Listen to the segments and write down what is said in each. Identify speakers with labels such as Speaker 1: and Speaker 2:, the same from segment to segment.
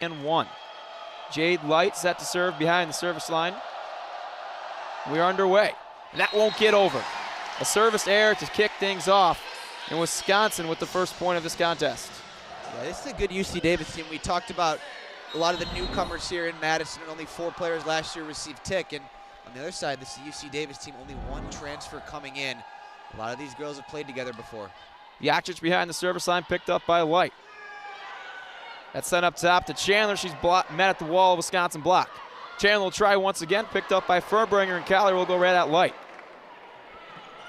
Speaker 1: and 1. Jade Light set to serve behind the service line. We are underway. And that won't get over. A service error to kick things off. And Wisconsin with the first point of this contest.
Speaker 2: Yeah, this is a good UC Davis team. We talked about a lot of the newcomers here in Madison, and only 4 players last year received tick. And on the other side, this is a UC Davis team, only 1 transfer coming in. A lot of these girls have played together before.
Speaker 1: Yakic behind the service line, picked up by Light. That's sent up top to Chandler. She's met at the wall of Wisconsin block. Chandler will try once again, picked up by Furbringer, and Collier will go right at Light.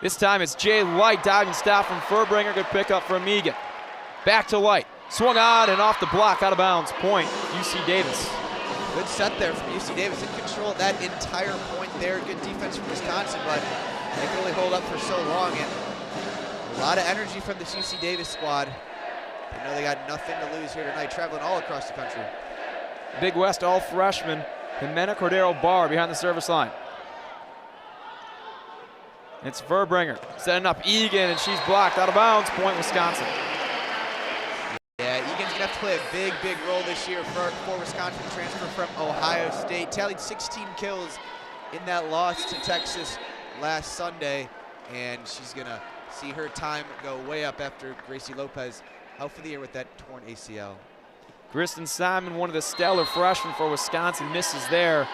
Speaker 1: This time it's Jay Light, diving stop from Furbringer, good pick up from Egan. Back to Light, swung on and off the block, out of bounds, point, UC Davis.
Speaker 2: Good set there from UC Davis. They controlled that entire point there. Good defense from Wisconsin, but they can only hold up for so long. And a lot of energy from this UC Davis squad. I know they got nothing to lose here tonight, traveling all across the country.
Speaker 1: Big West all freshman, Jimena Cordero Barr behind the service line. It's Furbringer setting up Egan, and she's blocked, out of bounds, point Wisconsin.
Speaker 2: Yeah, Egan's gonna have to play a big, big role this year for Wisconsin, transfer from Ohio State. Tallied 16 kills in that loss to Texas last Sunday, and she's gonna see her time go way up after Gracie Lopez out for the year with that torn ACL.
Speaker 1: Kristen Simon, one of the stellar freshmen for Wisconsin, misses there.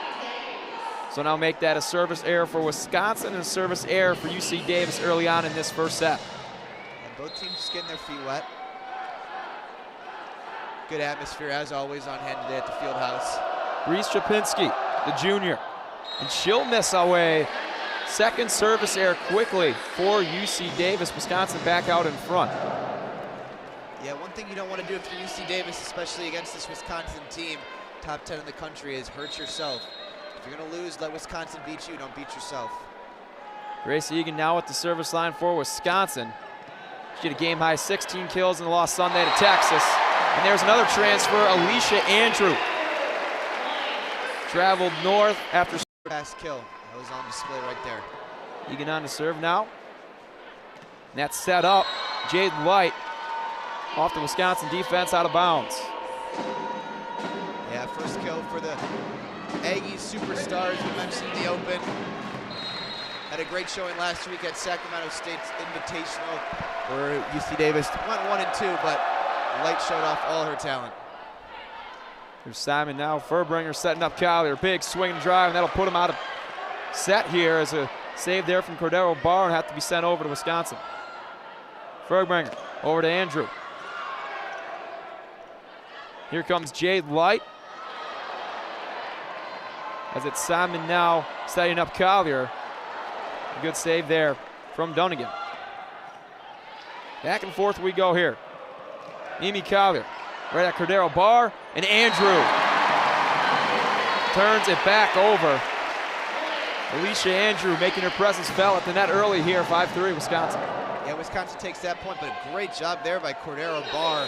Speaker 1: So now make that a service error for Wisconsin and a service error for UC Davis early on in this first set.
Speaker 2: And both teams just getting their feet wet. Good atmosphere as always on hand today at the field house.
Speaker 1: Reese Chapinski, the junior, and she'll miss away. Second service error quickly for UC Davis. Wisconsin back out in front.
Speaker 2: Yeah, one thing you don't want to do if you're UC Davis, especially against this Wisconsin team, top 10 in the country, is hurt yourself. If you're going to lose, let Wisconsin beat you, don't beat yourself.
Speaker 1: Grace Egan now at the service line for Wisconsin. She had a game-high 16 kills in the loss Sunday to Texas. And there's another transfer, Alicia Andrew. Traveled north after
Speaker 2: pass kill. That was on display right there.
Speaker 1: Egan on to serve now. And that's set up. Jade Light off the Wisconsin defense, out of bounds.
Speaker 2: Yeah, first kill for the Aggies superstars we mentioned in the open. Had a great showing last week at Sacramento State's Invitational, where UC Davis went 1-2, but Light showed off all her talent.
Speaker 1: Here's Simon now. Furbringer setting up Collier. Big swing and drive, and that'll put him out of set here as a save there from Cordero Barr, and have to be sent over to Wisconsin. Furbringer over to Andrew. Here comes Jade Light. As it's Simon now setting up Collier. A good save there from Dunnigan. Back and forth we go here. Mimi Collier right at Cordero Barr, and Andrew turns it back over. Alicia Andrew making her presence felt at the net early here, 5-3 Wisconsin.
Speaker 2: Yeah, Wisconsin takes that point, but a great job there by Cordero Barr.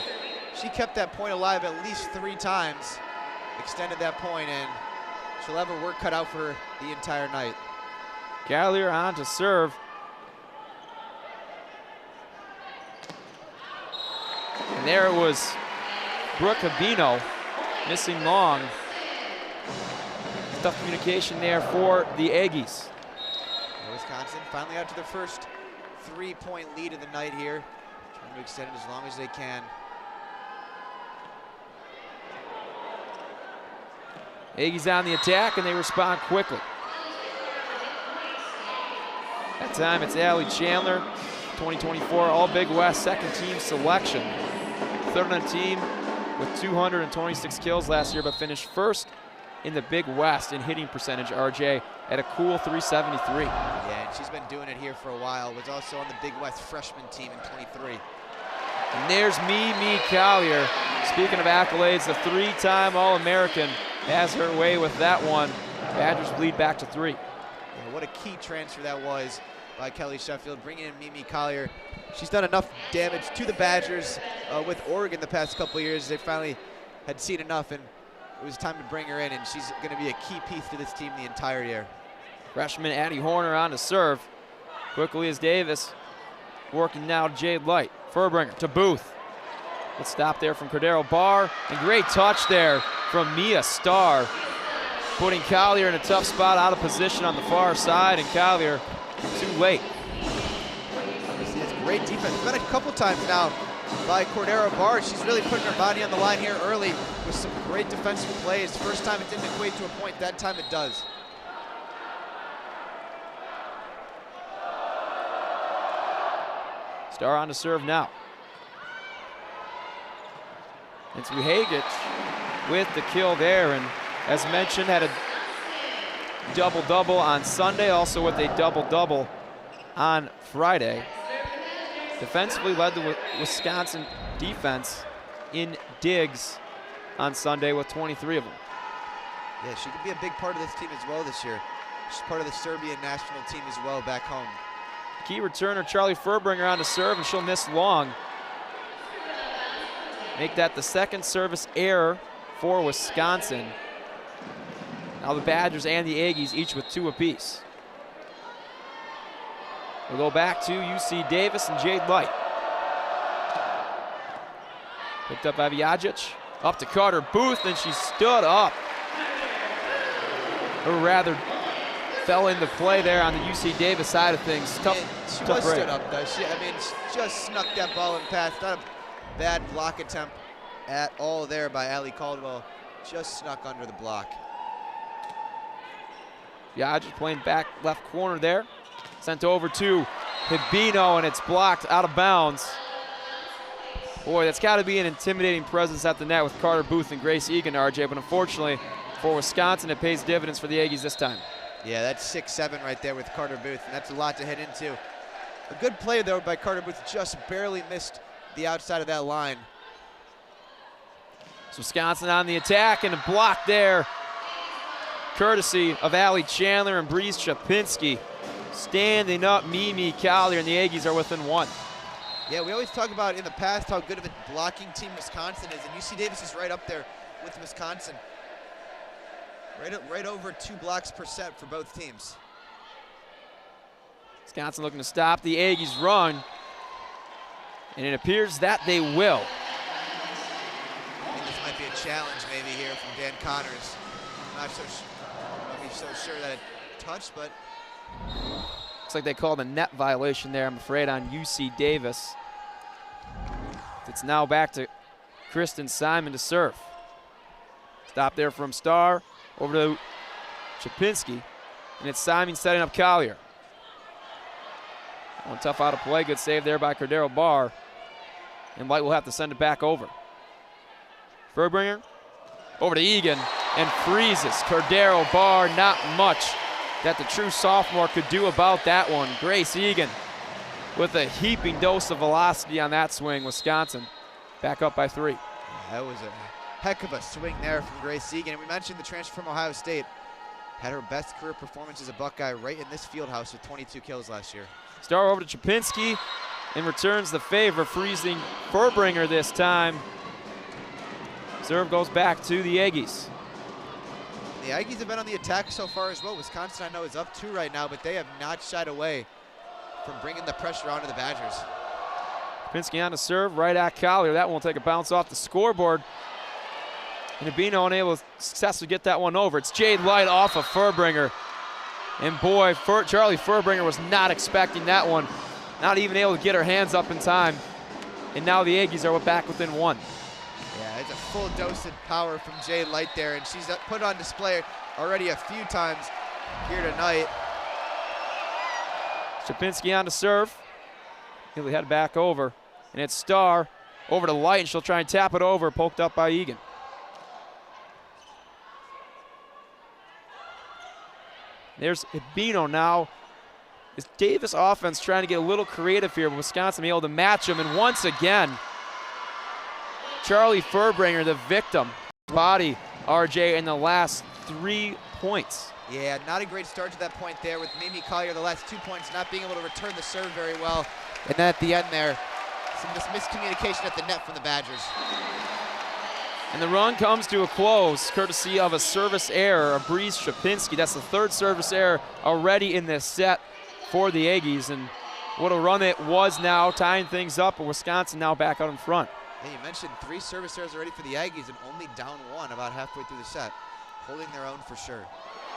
Speaker 2: She kept that point alive at least 3 times, extended that point, and she'll have her work cut out for her the entire night.
Speaker 1: Collier on to serve. And there it was Brooke Habino missing long. Tough communication there for the Aggies.
Speaker 2: Wisconsin finally out to their first 3-point lead of the night here. Trying to extend it as long as they can.
Speaker 1: Aggies on the attack, and they respond quickly. That time it's Allie Chandler, 2024 All Big West second team selection. Third on the team with 226 kills last year, but finished first in the Big West in hitting percentage, RJ, at a cool 373.
Speaker 2: Yeah, and she's been doing it here for a while. Was also on the Big West freshman team in 23.
Speaker 1: And there's Mimi Collier. Speaking of accolades, the 3-time All-American has her way with that one. Badgers lead back to 3.
Speaker 2: Yeah, what a key transfer that was by Kelly Sheffield, bringing in Mimi Collier. She's done enough damage to the Badgers with Oregon the past couple of years. They finally had seen enough, and it was time to bring her in, and she's going to be a key piece to this team the entire year.
Speaker 1: Freshman Addie Horner on to serve. Quickly as Davis working now Jade Light. Furbringer to Booth. Good stop there from Cordero Barr, and great touch there from Mia Starr, putting Collier in a tough spot, out of position on the far side, and Collier too late.
Speaker 2: It's great defense. It's been a couple times now by Cordero Barr. She's really putting her body on the line here early with some great defensive plays. First time it didn't equate to a point, that time it does.
Speaker 1: Starr on to serve now. It's Wuhagic with the kill there, and as mentioned, had a double-double on Sunday, also with a double-double on Friday. Defensively led the Wisconsin defense in digs on Sunday with 23 of them.
Speaker 2: Yeah, she could be a big part of this team as well this year. She's part of the Serbian national team as well back home.
Speaker 1: Key returner Charlie Furbringer on to serve, and she'll miss long. Make that the second service error for Wisconsin. Now the Badgers and the Aggies each with 2 apiece. We'll go back to UC Davis and Jade Light. Picked up by Vujacic. Up to Carter Booth, and she stood up. Or rather, fell into play there on the UC Davis side of things.
Speaker 2: She
Speaker 1: tough
Speaker 2: was
Speaker 1: break.
Speaker 2: stood up, though. She just snuck that ball and passed. Not a bad block attempt at all there by Allie Caldwell. Just snuck under the block.
Speaker 1: Vujacic playing back left corner there. Sent over to Hibino, and it's blocked out of bounds. Boy, that's got to be an intimidating presence at the net with Carter Booth and Grace Egan, RJ, but unfortunately for Wisconsin, it pays dividends for the Aggies this time.
Speaker 2: Yeah, that's 6-7 right there with Carter Booth, and that's a lot to hit into. A good play, though, by Carter Booth. Just barely missed the outside of that line.
Speaker 1: So Wisconsin on the attack, and a block there, courtesy of Allie Chandler and Breeze Chapinski. Standing up Mimi Collier, and the Aggies are within 1.
Speaker 2: Yeah, we always talk about in the past how good of a blocking team Wisconsin is, and UC Davis is right up there with Wisconsin. Right over 2 blocks per set for both teams.
Speaker 1: Wisconsin looking to stop the Aggies' run, and it appears that they will.
Speaker 2: I think this might be a challenge maybe here from Dan Connors. I'm not so sure that it touched, but
Speaker 1: looks like they called a net violation there, I'm afraid, on UC Davis. It's now back to Kristen Simon to serve. Stop there from Starr, over to Chapinski, and it's Simon setting up Collier. One tough out of play, good save there by Cordero Barr, and Light will have to send it back over. Furbringer, over to Egan, and freezes Cordero Barr. Not much that the true sophomore could do about that one. Grace Egan with a heaping dose of velocity on that swing. Wisconsin back up by 3.
Speaker 2: that was a heck of a swing there from Grace Egan. And we mentioned the transfer from Ohio State. Had her best career performance as a Buckeye right in this field house with 22 kills last year.
Speaker 1: Starr over to Chapinski and returns the favor, freezing Furbringer this time. Serve goes back to the Aggies.
Speaker 2: The Aggies have been on the attack so far as well. Wisconsin, I know, is up 2 right now, but they have not shied away from bringing the pressure onto the Badgers.
Speaker 1: Chapinski on to serve right at Collier. That one will take a bounce off the scoreboard. And Abino unable to successfully get that one over. It's Jade Light off of Furbringer. And boy, Charlie Furbringer was not expecting that one. Not even able to get her hands up in time. And now the Aggies are back within 1.
Speaker 2: Yeah, it's a full dose of power from Jade Light there, and she's put on display already a few times here tonight.
Speaker 1: Chapinski on to serve. He'll head back over. And it's Starr over to Light, and she'll try and tap it over, poked up by Egan. There's Ibino now. This Davis offense trying to get a little creative here, but Wisconsin be able to match him. And once again, Charlie Furbringer, the victim, body RJ in the last 3 points.
Speaker 2: Yeah, not a great start to that point there with Mimi Collier the last 2 points, not being able to return the serve very well. And then at the end there, some miscommunication at the net from the Badgers.
Speaker 1: And the run comes to a close, courtesy of a service error, a Breeze Chapinski. That's the 3rd service error already in this set for the Aggies. And what a run it was now, tying things up, but Wisconsin now back out in front.
Speaker 2: Yeah, you mentioned 3 service errors already for the Aggies and only down 1 about halfway through the set. Holding their own for sure.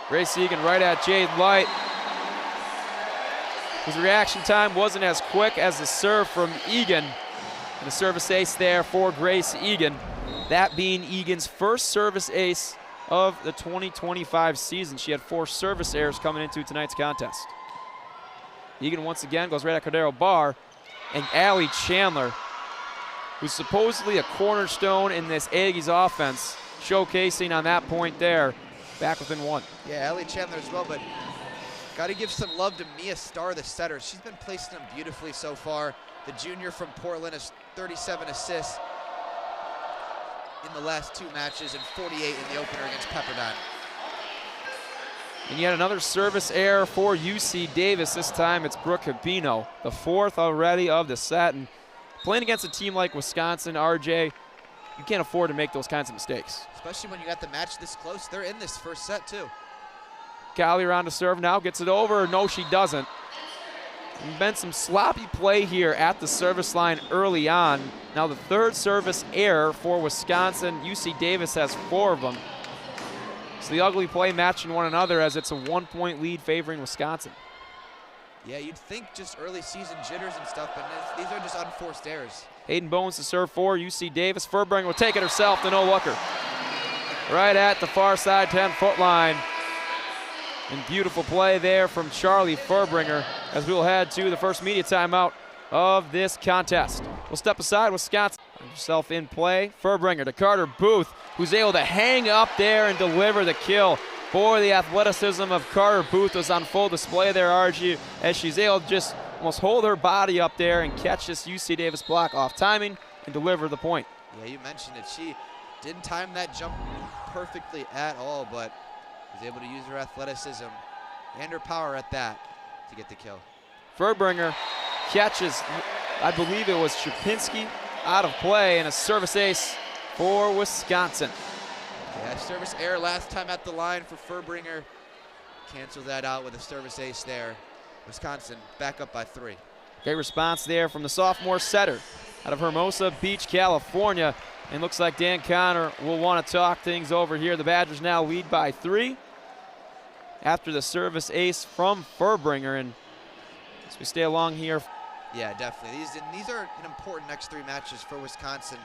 Speaker 1: Grace Egan right at Jade Light. His reaction time wasn't as quick as the serve from Egan. And the service ace there for Grace Egan. That being Egan's first service ace of the 2025 season. She had 4 service errors coming into tonight's contest. Egan once again goes right at Cordero Barr. And Allie Chandler, who's supposedly a cornerstone in this Aggies offense, showcasing on that point there, back within 1.
Speaker 2: Yeah, Allie Chandler as well, but got to give some love to Mia Starr, the setter. She's been placing them beautifully so far. The junior from Portland has 37 assists in the last 2 matches and 48 in the opener against Pepperdine.
Speaker 1: And yet another service error for UC Davis. This time it's Brooke Habino, the 4th already of the set. And playing against a team like Wisconsin, RJ, you can't afford to make those kinds of mistakes.
Speaker 2: Especially when you got the match this close. They're in this first set too.
Speaker 1: Callie around to serve now, gets it over. No, she doesn't. There's been some sloppy play here at the service line early on. Now the 3rd service error for Wisconsin. UC Davis has 4 of them. So the ugly play matching one another as it's a 1-point lead favoring Wisconsin.
Speaker 2: Yeah, you'd think just early season jitters and stuff, but these are just unforced errors.
Speaker 1: Hayden Bones to serve for UC Davis. Furbringer will take it herself to no looker. Right at the far side 10-foot line. And beautiful play there from Charlie Furbringer as we will head to the first media timeout of this contest. We'll step aside. Wisconsin find yourself in play. Furbringer to Carter Booth, who's able to hang up there and deliver the kill. Boy, the athleticism of Carter Booth was on full display there, RG, as she's able to just almost hold her body up there and catch this UC Davis block off timing and deliver the point.
Speaker 2: Yeah, you mentioned it. She didn't time that jump perfectly at all, but was able to use her athleticism and her power at that to get the kill.
Speaker 1: Furbringer catches, I believe it was Chapinski, out of play, and a service ace for Wisconsin.
Speaker 2: Yeah, service error last time at the line for Furbringer. Cancel that out with a service ace there. Wisconsin back up by 3.
Speaker 1: Great response there from the sophomore setter out of Hermosa Beach, California. And looks like Dan Connor will want to talk things over here. The Badgers now lead by 3 after the service ace from Furbringer. And as we stay along here.
Speaker 2: Yeah, definitely. These are an important next 3 matches for Wisconsin.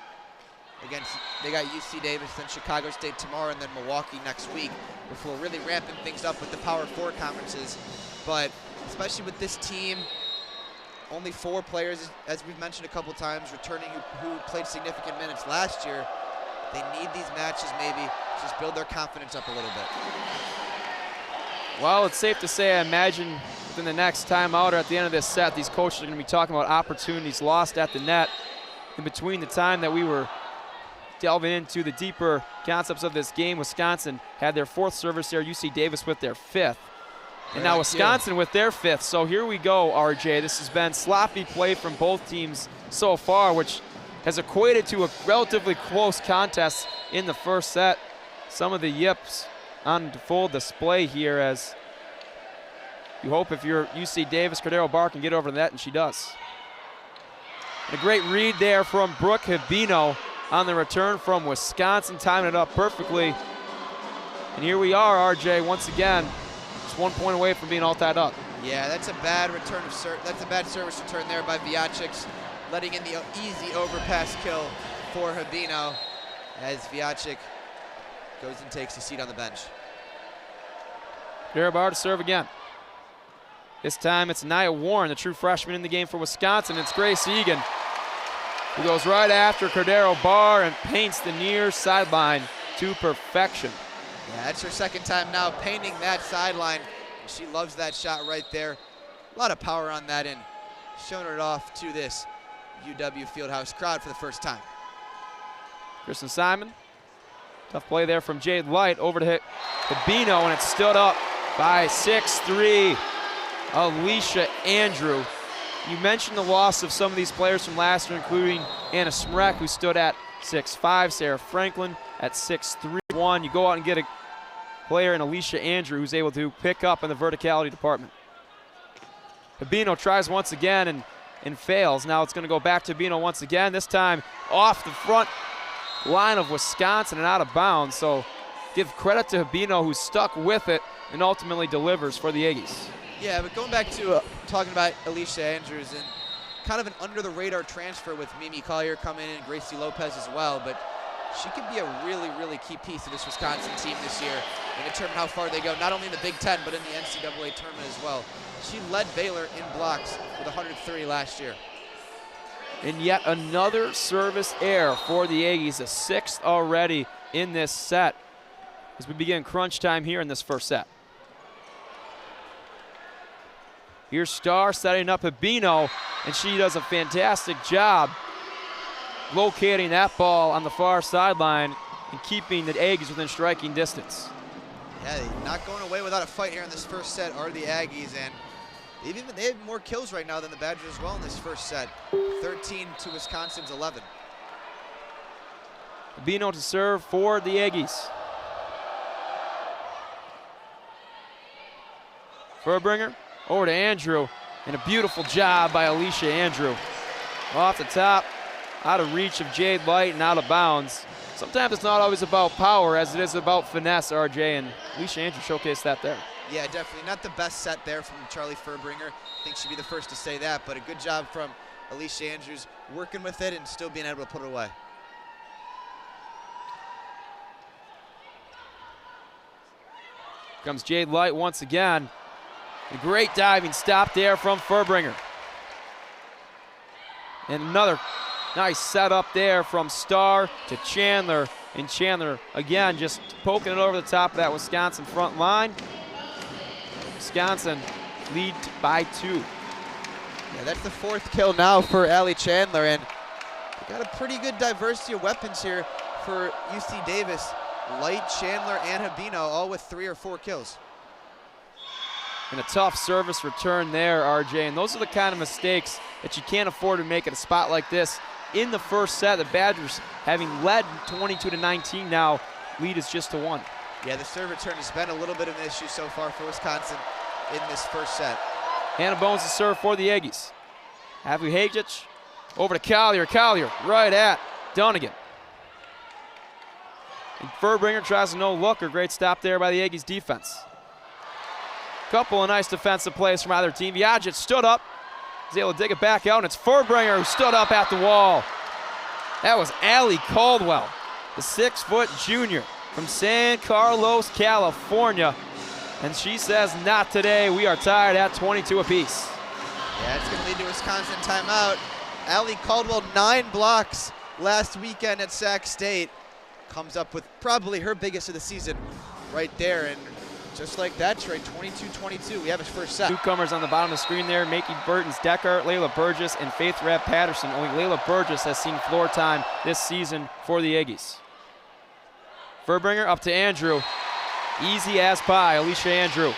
Speaker 2: They got UC Davis, then Chicago State tomorrow, and then Milwaukee next week, before really ramping things up with the Power 4 conferences. But especially with this team, only 4 players, as we've mentioned a couple times, returning who played significant minutes last year. They need these matches maybe to just build their confidence up a little bit.
Speaker 1: Well, it's safe to say, I imagine within the next timeout or at the end of this set, these coaches are going to be talking about opportunities lost at the net in between the time that we were delving into the deeper concepts of this game. Wisconsin had their 4th service there, UC Davis with their 5th. And now Wisconsin with their 5th. So here we go, RJ. This has been sloppy play from both teams so far, which has equated to a relatively close contest in the first set. Some of the yips on full display here, as you hope if you're UC Davis, Cordero Barr can get over the net, and she does. And a great read there from Brooke Habino on the return from Wisconsin, timing it up perfectly. And here we are, RJ, once again, just 1 point away from being all tied up.
Speaker 2: Yeah, that's a bad return of that's a bad service return there by Viacic, letting in the easy overpass kill for Habino as Viacic goes and takes a seat on the bench.
Speaker 1: Cordero Barr to serve again. This time it's Nia Warren, the true freshman in the game for Wisconsin. It's Grace Egan, who goes right after Cordero Barr and paints the near sideline to perfection.
Speaker 2: Yeah, that's her 2nd time now painting that sideline. She loves that shot right there. A lot of power on that and showing it off to this UW Fieldhouse crowd for the first time.
Speaker 1: Kristen Simon, tough play there from Jade Light over to hit Habino, and it's stood up by 6'3", Alicia Andrew. You mentioned the loss of some of these players from last year, including Anna Smrek, who stood at 6'5", Sarah Franklin at 6'3". You go out and get a player in Alicia Andrew who's able to pick up in the verticality department. Habino tries once again, and and fails. Now it's going to go back to Bino once again, this time off the front line of Wisconsin and out of bounds. So give credit to Bino, who stuck with it and ultimately delivers for the Aggies.
Speaker 2: Yeah, but going back to talking about Alicia Andrews, and kind of an under-the-radar transfer with Mimi Collier coming in and Gracie Lopez as well, but she could be a really, really key piece of this Wisconsin team this year and determine how far they go, not only in the Big Ten, but in the NCAA tournament as well. She led Baylor in blocks with 130 last year.
Speaker 1: And yet another service error for the Aggies, a sixth already in this set as we begin crunch time here in this first set. Here's Starr setting up Habino, and she does a fantastic job locating that ball on the far sideline and keeping the Aggies within striking distance.
Speaker 2: Yeah, not going away without a fight here in this first set are the Aggies, and they have more kills right now than the Badgers as well in this first set. 13 to Wisconsin's 11.
Speaker 1: Habino to serve for the Aggies. Furbringer over to Andrew, and a beautiful job by Alicia Andrew. Off the top, out of reach of Jade Light and out of bounds. Sometimes it's not always about power as it is about finesse, RJ, and Alicia Andrew showcased that there.
Speaker 2: Yeah, definitely. Not the best set there from Charlie Furbringer. I think she'd be the first to say that, but a good job from Alicia Andrews working with it and still being able to put it away.
Speaker 1: Comes Jade Light once again. A great diving stop there from Furbringer. And another nice setup there from Starr to Chandler. And Chandler, again, just poking it over the top of that Wisconsin front line. Wisconsin lead by 2.
Speaker 2: Yeah, that's the 4th kill now for Allie Chandler, and they got a pretty good diversity of weapons here for UC Davis. Light, Chandler, and Habino, all with 3 or 4 kills.
Speaker 1: And a tough service return there, RJ. And those are the kind of mistakes that you can't afford to make at a spot like this. In the first set, the Badgers, having led 22-19 now, lead is just to 1.
Speaker 2: Yeah, the serve return has been a little bit of an issue so far for Wisconsin in this first set.
Speaker 1: Hannah Bones to serve for the Aggies. Avu Hajic over to Collier. Collier right at Dunnigan. And Furbringer tries a no-looker. Great stop there by the Aggies defense. Couple of nice defensive plays from either team. Yajic stood up, was able to dig it back out, and it's Furbringer who stood up at the wall. That was Allie Caldwell, the 6-foot junior from San Carlos, California. And she says, not today. We are tied at 22 apiece.
Speaker 2: Yeah, it's going to lead to Wisconsin timeout. Allie Caldwell, 9 blocks last weekend at Sac State. Comes up with probably her biggest of the season right there. And just like that, Trey, 22-22. We have a first set.
Speaker 1: Newcomers on the bottom of the screen there, Makey Burtons Deckard, Layla Burgess, and Faith Rab Patterson. Only Layla Burgess has seen floor time this season for the Aggies. Furbringer up to Andrew. Easy as pie, Alicia Andrew.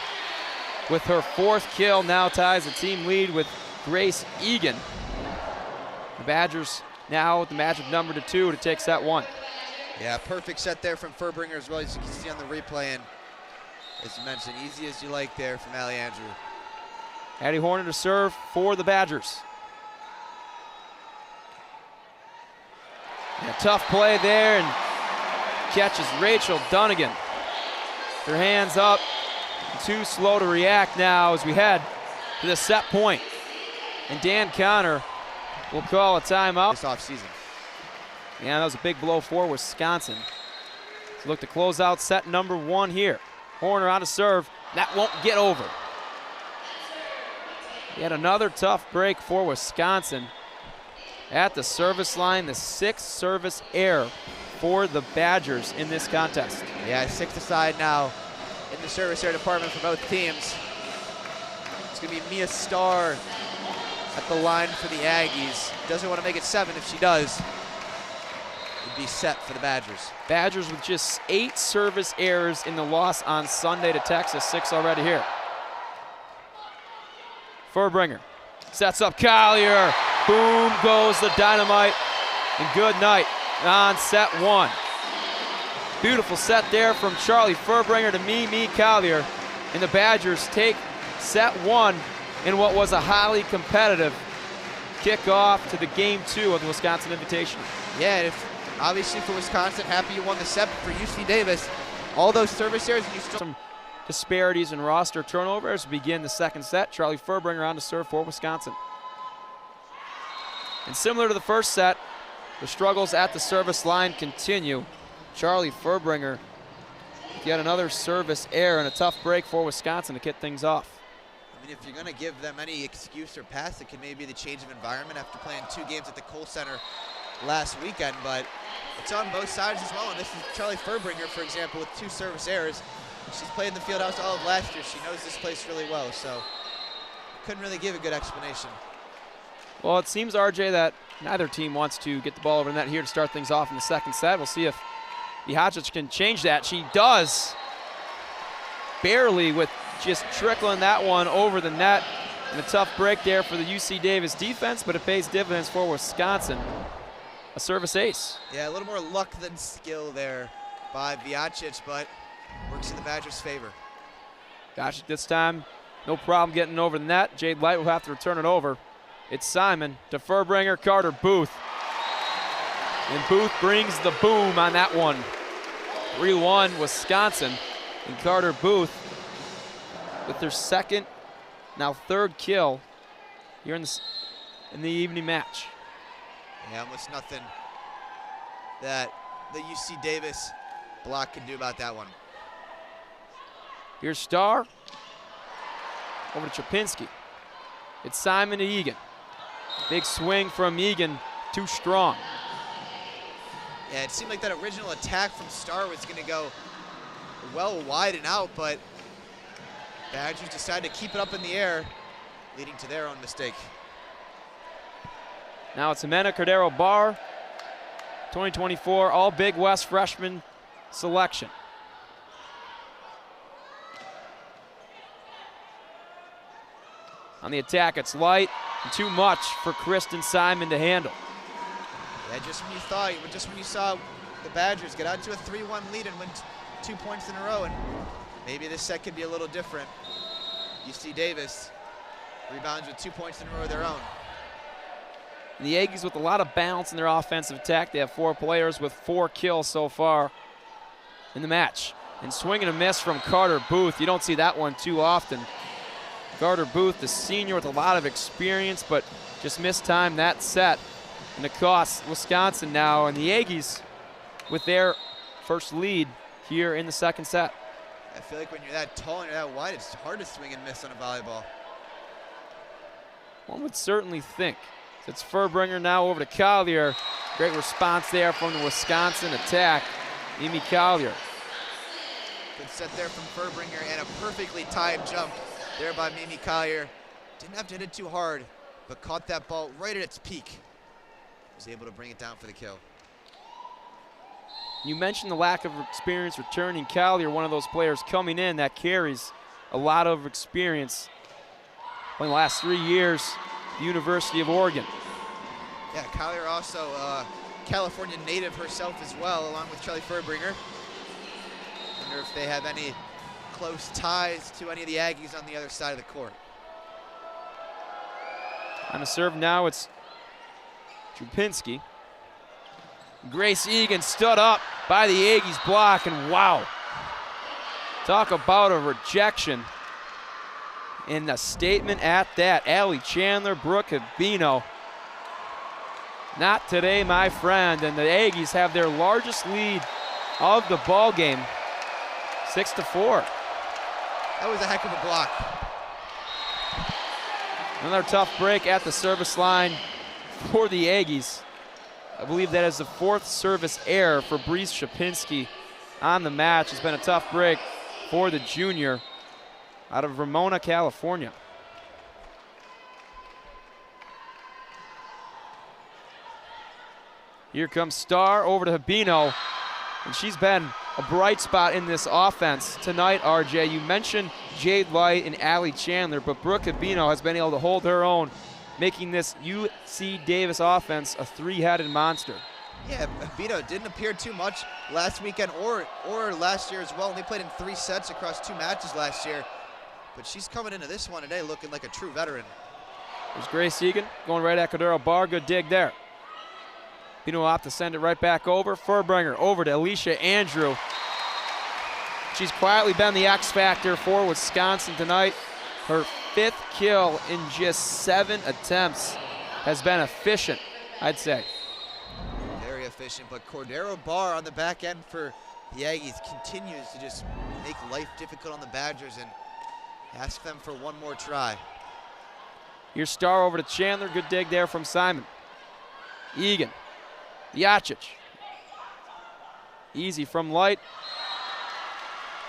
Speaker 1: With her 4th kill, now ties the team lead with Grace Egan. The Badgers now with the magic number to 2 to take set 1.
Speaker 2: Yeah, perfect set there from Furbringer as well, as you can see on the replay. And as you mentioned, easy as you like there from Allie Andrew.
Speaker 1: Addie Horner to serve for the Badgers. And a tough play there, and catches Rachel Dunnigan. Her hands up, too slow to react now as we head to the set point. And Dan Connor will call a timeout.
Speaker 2: This offseason.
Speaker 1: Yeah, that was a big blow for Wisconsin. So look to close out set number 1 here. Horner on to serve. That won't get over. Yet another tough break for Wisconsin. At the service line, the 6th service error for the Badgers in this contest.
Speaker 2: Yeah, 6th aside now in the service error department for both teams. It's going to be Mia Starr at the line for the Aggies. Doesn't want to make it 7. If she does, it'd be set for the Badgers.
Speaker 1: Badgers with just 8 service errors in the loss on Sunday to Texas. 6 already here. Furbringer sets up Collier. Boom goes the dynamite. And good night on set 1. Beautiful set there from Charlie Furbringer to Mimi Collier. And the Badgers take set 1 in what was a highly competitive kickoff to the Game 2 of the Wisconsin Invitational.
Speaker 2: Yeah, and obviously for Wisconsin, happy you won the set. For UC Davis, all those service errors, and you still...
Speaker 1: Some disparities in roster turnover as we begin the second set. Charlie Furbringer on to serve for Wisconsin. And similar to the first set, the struggles at the service line continue. Charlie Furbringer with yet another service error and a tough break for Wisconsin to kick things off.
Speaker 2: I mean, if you're going to give them any excuse or pass, it can maybe be the change of environment after playing 2 games at the Kohl Center last weekend, but it's on both sides as well. And this is Charlie Furbringer, for example, with 2 service errors. She's played in the field house all of last year. She knows this place really well, so couldn't really give a good explanation.
Speaker 1: Well, it seems, RJ, that neither team wants to get the ball over the net here to start things off in the second set. We'll see if Bihacic can change that. She does, barely, with just trickling that one over the net. And a tough break there for the UC Davis defense, but it pays dividends for Wisconsin. A service ace.
Speaker 2: Yeah, a little more luck than skill there by Bihacic, but works in the Badgers' favor.
Speaker 1: Bihacic this time, no problem getting over the net. Jade Light will have to return it over. It's Simon to Furbringer, Carter Booth. And Booth brings the boom on that one. 3-1 Wisconsin. And Carter Booth with their second, now third kill here in the evening match.
Speaker 2: Yeah, almost nothing that the UC Davis block can do about that one.
Speaker 1: Here's Starr. Over to Chapinski. It's Simon to Egan. Big swing from Egan, too strong.
Speaker 2: Yeah, it seemed like that original attack from Starr was going to go well wide and out, but Badgers decided to keep it up in the air, leading to their own mistake.
Speaker 1: Now it's Jimena Cordero Barr, 2024 All Big West freshman selection. On the attack, it's Light, and too much for Kristen Simon to handle.
Speaker 2: Yeah, just when you saw the Badgers get out to a 3-1 lead and win 2 points in a row, and maybe this set could be a little different. UC Davis rebounds with 2 points in a row of their own.
Speaker 1: And the Aggies with a lot of balance in their offensive attack. They have 4 players with 4 kills so far in the match. And swing and a miss from Carter Booth. You don't see that one too often. Carter Booth, the senior with a lot of experience, but just mistimed that set. And it costs Wisconsin now, and the Aggies with their first lead here in the second set.
Speaker 2: I feel like when you're that tall and you're that wide, it's hard to swing and miss on a volleyball.
Speaker 1: One would certainly think. It's Furbringer now over to Collier. Great response there from the Wisconsin attack. Amy Collier.
Speaker 2: Good set there from Furbringer and a perfectly timed jump there by Mimi Collier. Didn't have to hit it too hard, but caught that ball right at its peak. Was able to bring it down for the kill.
Speaker 1: You mentioned the lack of experience returning. Collier, one of those players coming in that carries a lot of experience. In the last 3 years, the University of Oregon.
Speaker 2: Yeah, Collier also a California native herself as well, along with Charlie Furbringer. Wonder if they have any close ties to any of the Aggies on the other side of the court.
Speaker 1: On the serve now, it's Chupinski. Grace Egan stood up by the Aggies block, and wow. Talk about a rejection. And a statement at that. Allie Chandler, Brooke Habino. Not today, my friend. And the Aggies have their largest lead of the ball game, 6-4.
Speaker 2: That was a heck of a block.
Speaker 1: Another tough break at the service line for the Aggies. I believe that is the 4th service error for Breeze Chapinski on the match. It's been a tough break for the junior out of Ramona, California. Here comes Starr over to Habino, and she's been a bright spot in this offense tonight, RJ. You mentioned Jade Light and Allie Chandler, but Brooke Habino has been able to hold her own, making this UC Davis offense a 3-headed monster.
Speaker 2: Yeah, Habino didn't appear too much last weekend or last year as well. They played in 3 sets across 2 matches last year. But she's coming into this one today looking like a true veteran.
Speaker 1: There's Grace Egan going right at Cordero Barr. Good dig there. Pino will opt to send it right back over. Furbringer over to Alicia Andrew. She's quietly been the X factor for Wisconsin tonight. Her 5th kill in just 7 attempts has been efficient, I'd say.
Speaker 2: Very efficient, but Cordero Barr on the back end for the Aggies continues to just make life difficult on the Badgers and ask them for one more try.
Speaker 1: Here's Starr over to Chandler. Good dig there from Simon. Egan. Vjacic. Easy from Light.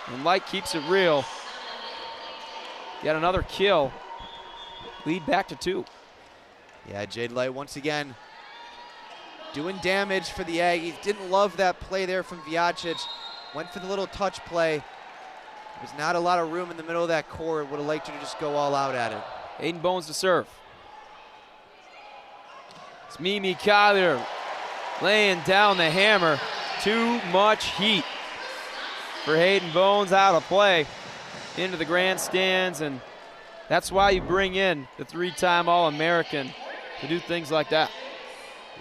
Speaker 1: And Light keeps it real. Yet another kill. Lead back to 2.
Speaker 2: Yeah, Jade Light once again doing damage for the Aggies. Didn't love that play there from Vjacic. Went for the little touch play. There's not a lot of room in the middle of that court. Would have liked her to just go all out at it.
Speaker 1: Hayden Bones to serve. It's Mimi Collier laying down the hammer. Too much heat for Hayden Bones, out of play into the grandstands, and that's why you bring in the 3-time All-American to do things like that.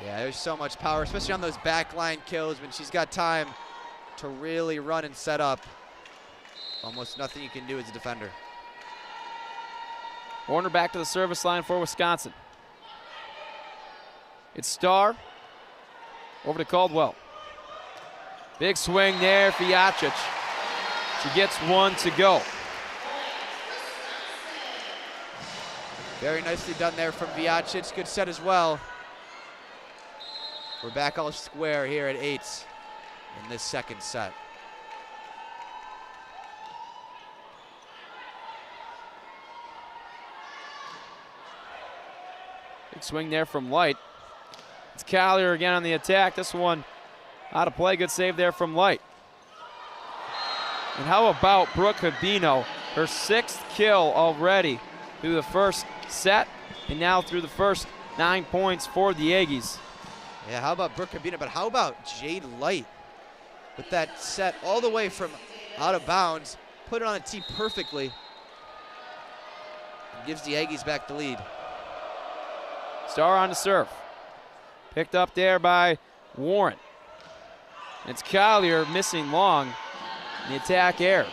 Speaker 2: Yeah, there's so much power, especially on those backline kills when she's got time to really run and set up. Almost nothing you can do as a defender.
Speaker 1: Warner back to the service line for Wisconsin. It's Starr over to Caldwell. Big swing there for Vjacic. She gets one to go.
Speaker 2: Very nicely done there from Vjacic. Good set as well. We're back all square here at 8 in this second set.
Speaker 1: Big swing there from Light. It's Collier again on the attack. This one out of play. Good save there from Light. And how about Brooke Habino? Her 6th kill already through the first set and now through the first 9 points for the Aggies.
Speaker 2: Yeah, how about Brooke Habino? But how about Jade Light with that set all the way from out of bounds, put it on a tee perfectly, and gives the Aggies back the lead.
Speaker 1: Starr on to serve. Picked up there by Warren. It's Collier missing long in the attack air.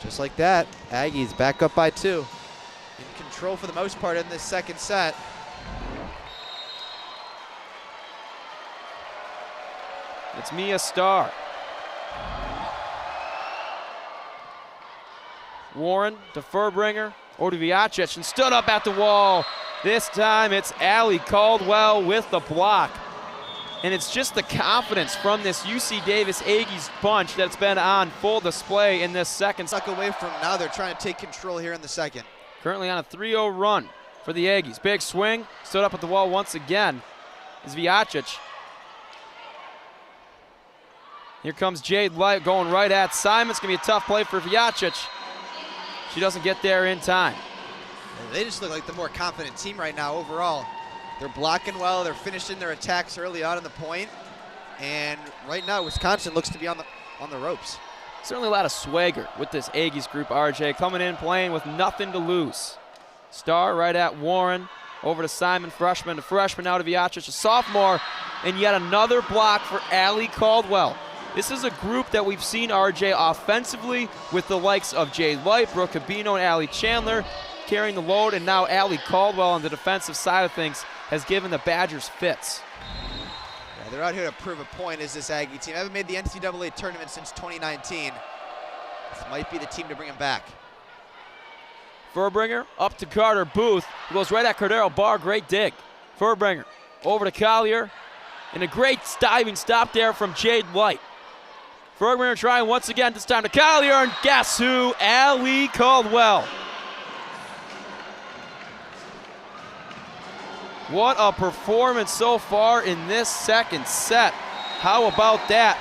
Speaker 2: Just like that, Aggies back up by 2. In control for the most part in this second set.
Speaker 1: It's Mia Starr. Warren to Furbringer, over to Vjacic, and stood up at the wall. This time it's Allie Caldwell with the block. And it's just the confidence from this UC Davis Aggies bunch that's been on full display in this second.
Speaker 2: Stuck away from now, they're trying to take control here in the second.
Speaker 1: Currently on a 3-0 run for the Aggies. Big swing, stood up at the wall once again is Vjacic. Here comes Jade Light going right at Simon. It's going to be a tough play for Vjacic. She doesn't get there in time.
Speaker 2: They just look like the more confident team right now overall. They're blocking well, they're finishing their attacks early on in the point, and right now Wisconsin looks to be on the ropes.
Speaker 1: Certainly a lot of swagger with this Aggies group, RJ, coming in playing with nothing to lose. Starr right at Warren, over to Simon, freshman to freshman, now to Vjacic, a sophomore, and yet another block for Allie Caldwell. This is a group that we've seen, RJ, offensively with the likes of Jade Light, Brooke Habino, and Allie Chandler carrying the load, and now Allie Caldwell on the defensive side of things has given the Badgers fits.
Speaker 2: Yeah, they're out here to prove a point as this Aggie team. Haven't made the NCAA tournament since 2019. This might be the team to bring them back.
Speaker 1: Furbringer up to Carter Booth, who goes right at Cordero Barr. Great dig. Furbringer over to Collier, and a great diving stop there from Jade Light. Furbringer trying once again, this time to Collier, and guess who? Allie Caldwell. What a performance so far in this second set. How about that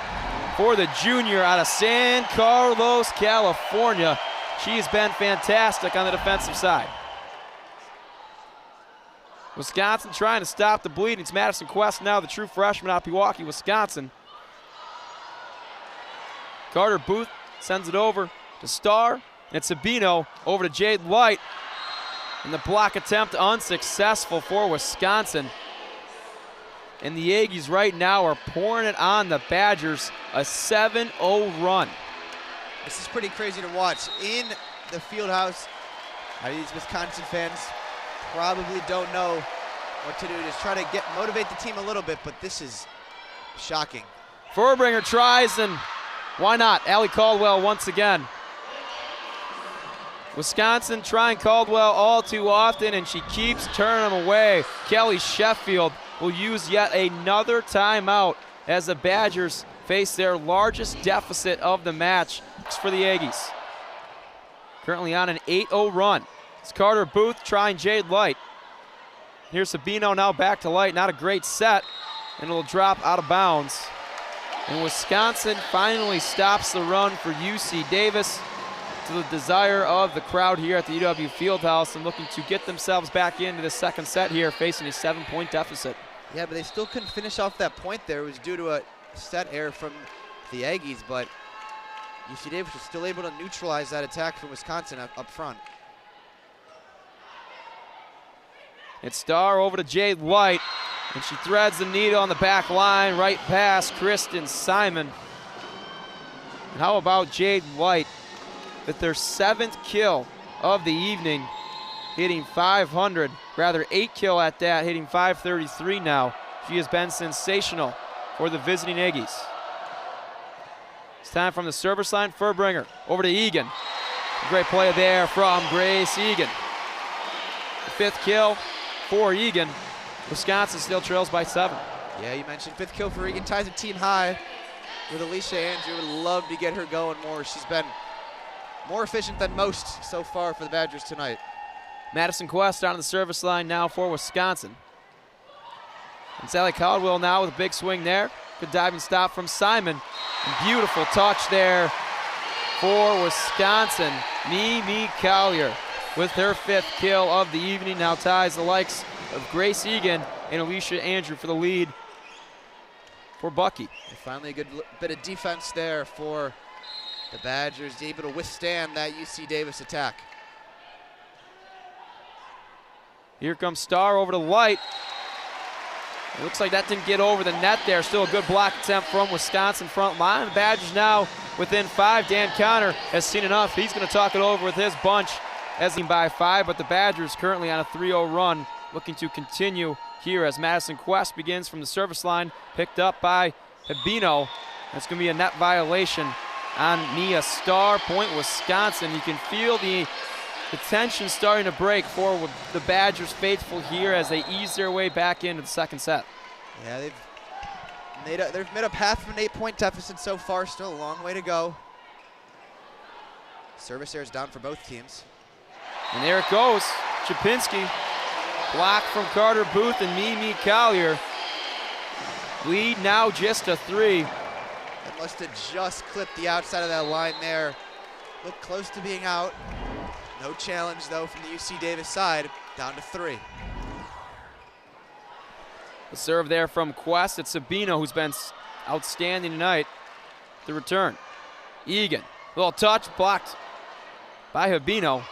Speaker 1: for the junior out of San Carlos, California. She has been fantastic on the defensive side. Wisconsin trying to stop the bleeding. It's Madison Quest now, the true freshman out of Pewaukee, Wisconsin. Carter Booth sends it over to Starr. And it's Sabino over to Jade Light. And the block attempt unsuccessful for Wisconsin. And the Aggies right now are pouring it on the Badgers, a 7-0 run.
Speaker 2: This is pretty crazy to watch. In the field house, these Wisconsin fans probably don't know what to do. Just try to motivate the team a little bit, but this is shocking.
Speaker 1: Furbringer tries, and why not? Allie Caldwell once again. Wisconsin trying Caldwell all too often, and she keeps turning them away. Kelly Sheffield will use yet another timeout as the Badgers face their largest deficit of the match for the Aggies. Currently on an 8-0 run. It's Carter Booth trying Jade Light. Here's Sabino now back to Light. Not a great set, and it'll drop out of bounds. And Wisconsin finally stops the run for UC Davis, to the desire of the crowd here at the UW Fieldhouse, and looking to get themselves back into the second set here, facing a 7-point deficit.
Speaker 2: Yeah, but they still couldn't finish off that point there. It was due to a set error from the Aggies, but UC Davis was still able to neutralize that attack from Wisconsin up front.
Speaker 1: It's Starr over to Jade Light, and she threads the needle on the back line, right past Kristen Simon. And how about Jade Light with their 7th kill of the evening, hitting 500, rather 8 kill at that, hitting 533 now. She has been sensational for the visiting Aggies. It's time from the service line, Furbringer over to Egan. A great play there from Grace Egan. The 5th kill for Egan. Wisconsin still trails by 7.
Speaker 2: Yeah, you mentioned 5th kill for Egan, ties a team high with Alicia Andrew. Would love to get her going more. She's been more efficient than most so far for the Badgers tonight.
Speaker 1: Madison Quest on the service line now for Wisconsin. And Sally Caldwell now with a big swing there. Good diving stop from Simon. And beautiful touch there for Wisconsin. Mimi Collier with her 5th kill of the evening now ties the likes of Grace Egan and Alicia Andrew for the lead for Bucky.
Speaker 2: And finally a good bit of defense there for the Badgers, able to withstand that UC Davis attack.
Speaker 1: Here comes Starr over to Light. It looks like that didn't get over the net there. Still a good block attempt from Wisconsin front line. The Badgers now within 5. Dan Connor has seen enough. He's going to talk it over with his bunch as he by 5, but the Badgers currently on a 3-0 run, looking to continue here as Madison Quest begins from the service line, picked up by Habino. That's going to be a net violation on Mia Starr. Point Wisconsin. You can feel the tension starting to break for the Badgers faithful here as they ease their way back into the second set.
Speaker 2: Yeah, they've made up half of an 8-point deficit so far. Still a long way to go. Service errors down for both teams.
Speaker 1: And there it goes. Chapinski, block from Carter Booth and Mimi Collier. Lead now just a 3.
Speaker 2: That must have just clipped the outside of that line there. Looked close to being out. No challenge, though, from the UC Davis side. Down to 3.
Speaker 1: The serve there from Quest. It's Sabino, who's been outstanding tonight. The return. Egan. Little touch, blocked by Habino.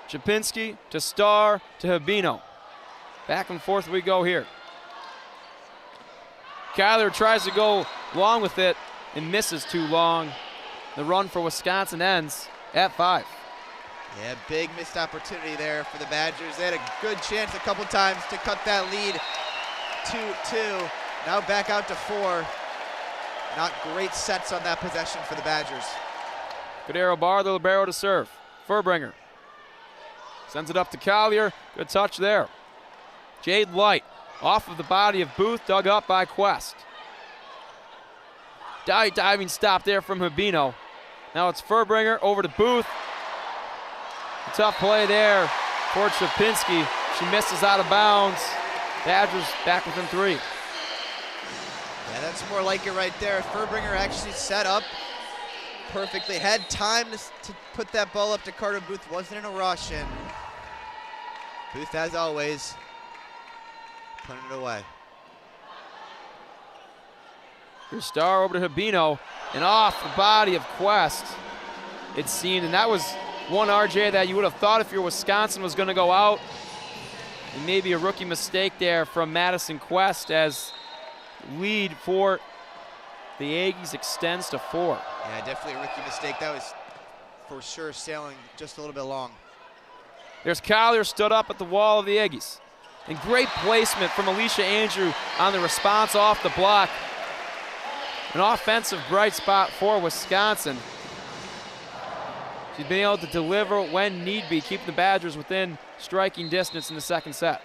Speaker 1: Chapinski to Starr to Habino. Back and forth we go here. Kyler tries to go long with it and misses too long. The run for Wisconsin ends at 5.
Speaker 2: Yeah, big missed opportunity there for the Badgers. They had a good chance a couple times to cut that lead to 2. Now back out to 4. Not great sets on that possession for the Badgers.
Speaker 1: Cordero Barr, the libero to serve. Furbringer sends it up to Collier. Good touch there. Jade Light off of the body of Booth, dug up by Quest. Diving stop there from Habino. Now it's Furbringer over to Booth. A tough play there for Chapinski. She misses out of bounds. Badgers back within 3.
Speaker 2: Yeah, that's more like it right there. Furbringer actually set up perfectly. Had time to put that ball up to Carter Booth. Wasn't in a rush, and Booth, as always, putting it away.
Speaker 1: Here's Starr over to Habino, and off the body of Quest, it seemed, and that was one, RJ, that you would have thought if you're Wisconsin was going to go out. And maybe a rookie mistake there from Madison Quest as lead for the Aggies extends to 4.
Speaker 2: Yeah, definitely a rookie mistake. That was for sure sailing just a little bit long.
Speaker 1: There's Collier stood up at the wall of the Aggies. And great placement from Alicia Andrew on the response off the block. An offensive bright spot for Wisconsin. She's been able to deliver when need be, keep the Badgers within striking distance in the second set.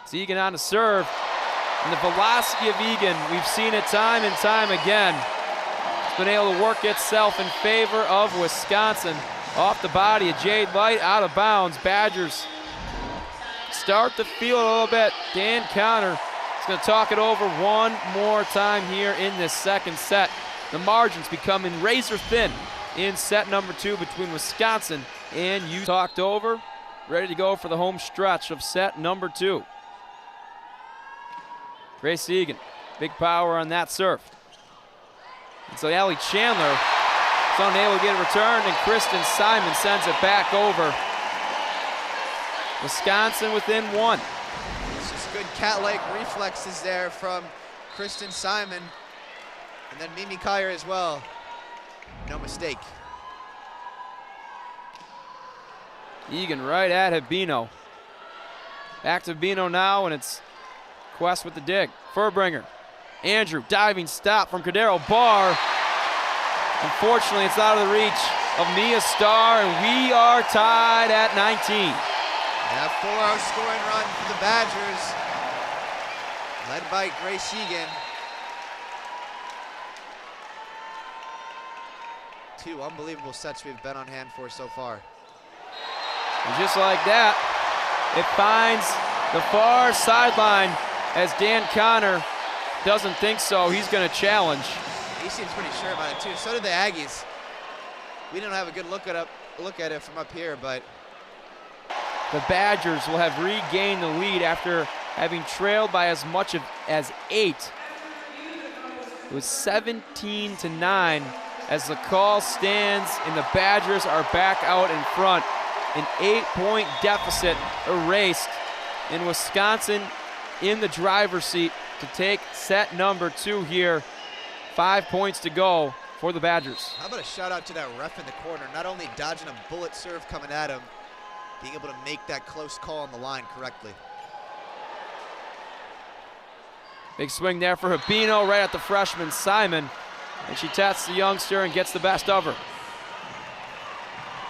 Speaker 1: It's Egan on to serve. And the velocity of Egan, we've seen it time and time again. It's been able to work itself in favor of Wisconsin. Off the body of Jade Light, out of bounds. Badgers start to feel it a little bit. Dan Connor is going to talk it over one more time here in this second set. The margins becoming razor thin in set number 2 between Wisconsin and UConn. Talked over, ready to go for the home stretch of set number 2. Grace Egan, big power on that serve. And so Allie Chandler is unable to get it returned, and Kristen Simon sends it back over. Wisconsin within 1.
Speaker 2: It's just good cat-like reflexes there from Kristen Simon. And then Mimi Collier as well. No mistake.
Speaker 1: Egan right at Habino. Back to Habino now, and it's Quest with the dig. Furbringer. Andrew, diving stop from Cordero Barr. Unfortunately, it's out of the reach of Mia Starr, and we are tied at 19.
Speaker 2: Yeah, 4-0 scoring run for the Badgers, led by Grace Egan. 2 unbelievable sets we've been on hand for so far.
Speaker 1: And just like that, it finds the far sideline as Dan Connor doesn't think so. He's going to challenge.
Speaker 2: He seems pretty sure about it too. So did the Aggies. We didn't have a good look at it from up here, but
Speaker 1: the Badgers will have regained the lead after having trailed by as much as 8. It was 17-9 as the call stands and the Badgers are back out in front. An 8-point deficit erased, in Wisconsin in the driver's seat to take set number 2 here. 5 points to go for the Badgers.
Speaker 2: How about a shout out to that ref in the corner, not only dodging a bullet serve coming at him, being able to make that close call on the line correctly.
Speaker 1: Big swing there for Habino right at the freshman Simon, and she tests the youngster and gets the best of her.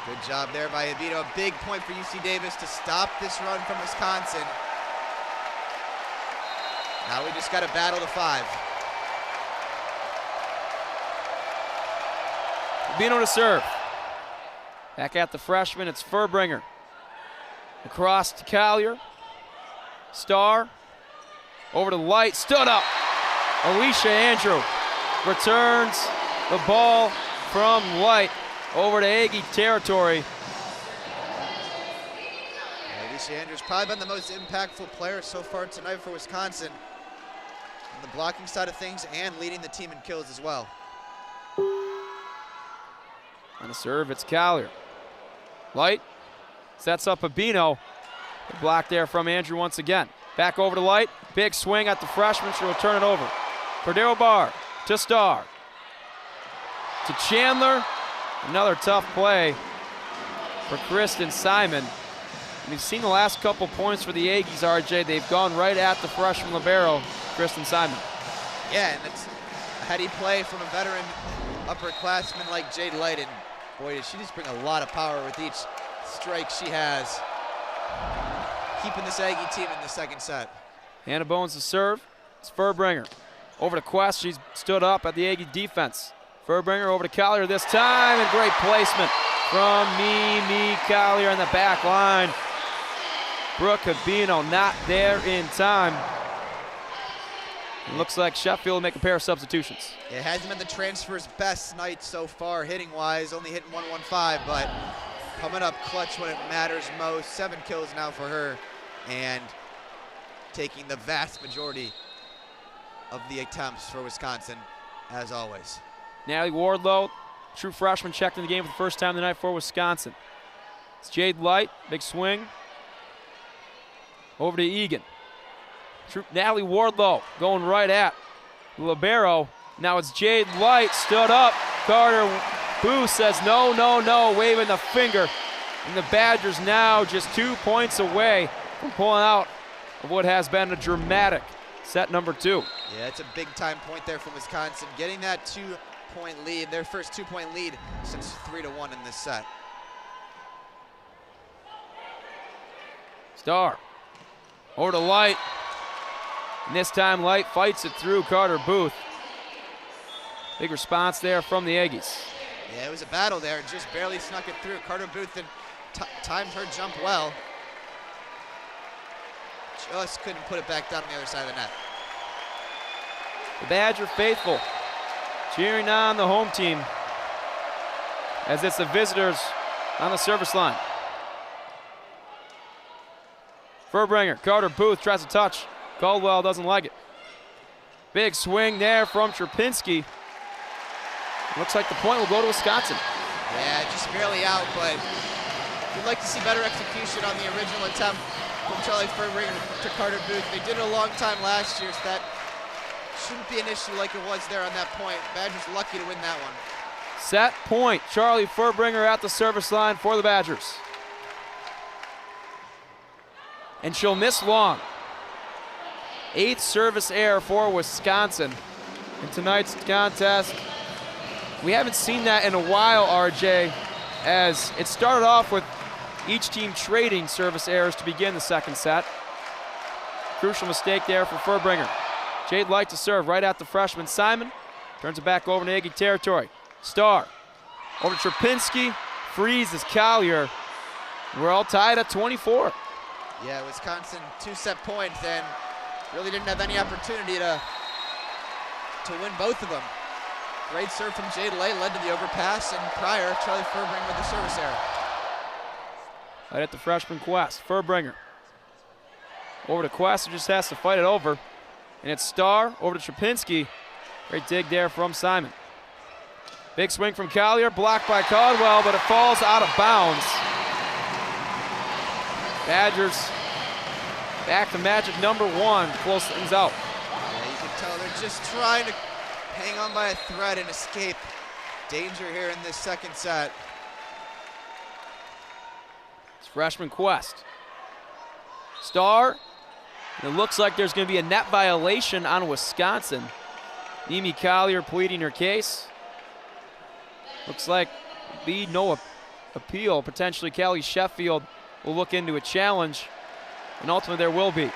Speaker 2: Good job there by Habino. A big point for UC Davis to stop this run from Wisconsin. Now we just got to battle the 5.
Speaker 1: Habino to serve. Back at the freshman, it's Furbringer. Across to Collier. Starr. Over to Light. Stood up. Alicia Andrew returns the ball from Light over to Aggie territory.
Speaker 2: Alicia Andrews probably been the most impactful player so far tonight for Wisconsin on the blocking side of things and leading the team in kills as well.
Speaker 1: On the serve, it's Collier. Light sets up Habino. The block there from Andrew once again. Back over to Light. Big swing at the freshman. She'll turn it over. Cordero Barr to Starr. To Chandler. Another tough play for Kristen Simon. We've seen the last couple points for the Aggies, RJ. They've gone right at the freshman libero, Kristen Simon.
Speaker 2: Yeah, and it's a heady play from a veteran upperclassman like Jade Light, and boy, does she just bring a lot of power with each strike she has, keeping this Aggie team in the second set.
Speaker 1: Hannah Bones to serve. It's Furbringer. Over to Quest. She's stood up at the Aggie defense. Furbringer over to Collier this time, and great placement from Mimi Collier on the back line. Brooke Habino not there in time. It looks like Sheffield will make a pair of substitutions.
Speaker 2: It hasn't been the transfer's best night so far, hitting-wise, only hitting 115, but coming up clutch when it matters most. 7 kills now for her, and taking the vast majority of the attempts for Wisconsin. as always.
Speaker 1: Natalie Wardlow, true freshman, checked in the game for the first time tonight for Wisconsin. It's Jade Light, big swing. Over to Egan. Natalie Wardlow going right at libero. Now it's Jade Light, stood up. Carter Booth says no, no, no, waving the finger. And the Badgers now just 2 points away from pulling out of what has been a dramatic set number 2.
Speaker 2: Yeah, it's a big-time point there from Wisconsin, getting that 2-point lead, their first 2-point lead since 3-1 in this set.
Speaker 1: Starr over to Light. And this time Light fights it through Carter Booth. Big response there from the Aggies.
Speaker 2: Yeah, it was a battle there, just barely snuck it through. Carter Booth timed her jump well. Just couldn't put it back down on the other side of the net.
Speaker 1: The Badger faithful cheering on the home team as it's the visitors on the service line. Furbringer, Carter Booth tries to touch. Caldwell doesn't like it. Big swing there from Trapinski. Looks like the point will go to Wisconsin.
Speaker 2: Yeah, just barely out, but we'd like to see better execution on the original attempt from Charlie Furbringer to Carter Booth. They did it a long time last year, so that shouldn't be an issue like it was there on that point. Badgers lucky to win that one.
Speaker 1: Set point, Charlie Furbringer at the service line for the Badgers. And she'll miss long. 8th service error for Wisconsin in tonight's contest. We haven't seen that in a while, RJ, as it started off with each team trading service errors to begin the second set. Crucial mistake there for Furbringer. Jade Light to serve right at the freshman Simon. Turns it back over to Aggie territory. Starr over to Trapinski. Freezes Collier. We're all tied at 24.
Speaker 2: Yeah, Wisconsin 2-set points and really didn't have any opportunity to win both of them. Great serve from Jade Light led to the overpass, and prior, Charlie Furbringer with the service error.
Speaker 1: Right at the freshman Quest. Furbringer over to Quest, who just has to fight it over. And it's Starr over to Trapinski. Great dig there from Simon. Big swing from Collier, blocked by Caldwell, but it falls out of bounds. Badgers back to magic number 1 to close things out.
Speaker 2: Yeah, you can tell they're just trying to hang on by a thread and escape danger here in this second set.
Speaker 1: It's freshman Quest. Starr. And it looks like there's going to be a net violation on Wisconsin. Mimi Collier pleading her case. Looks like be no appeal. Potentially Callie Sheffield will look into a challenge, and ultimately there will be.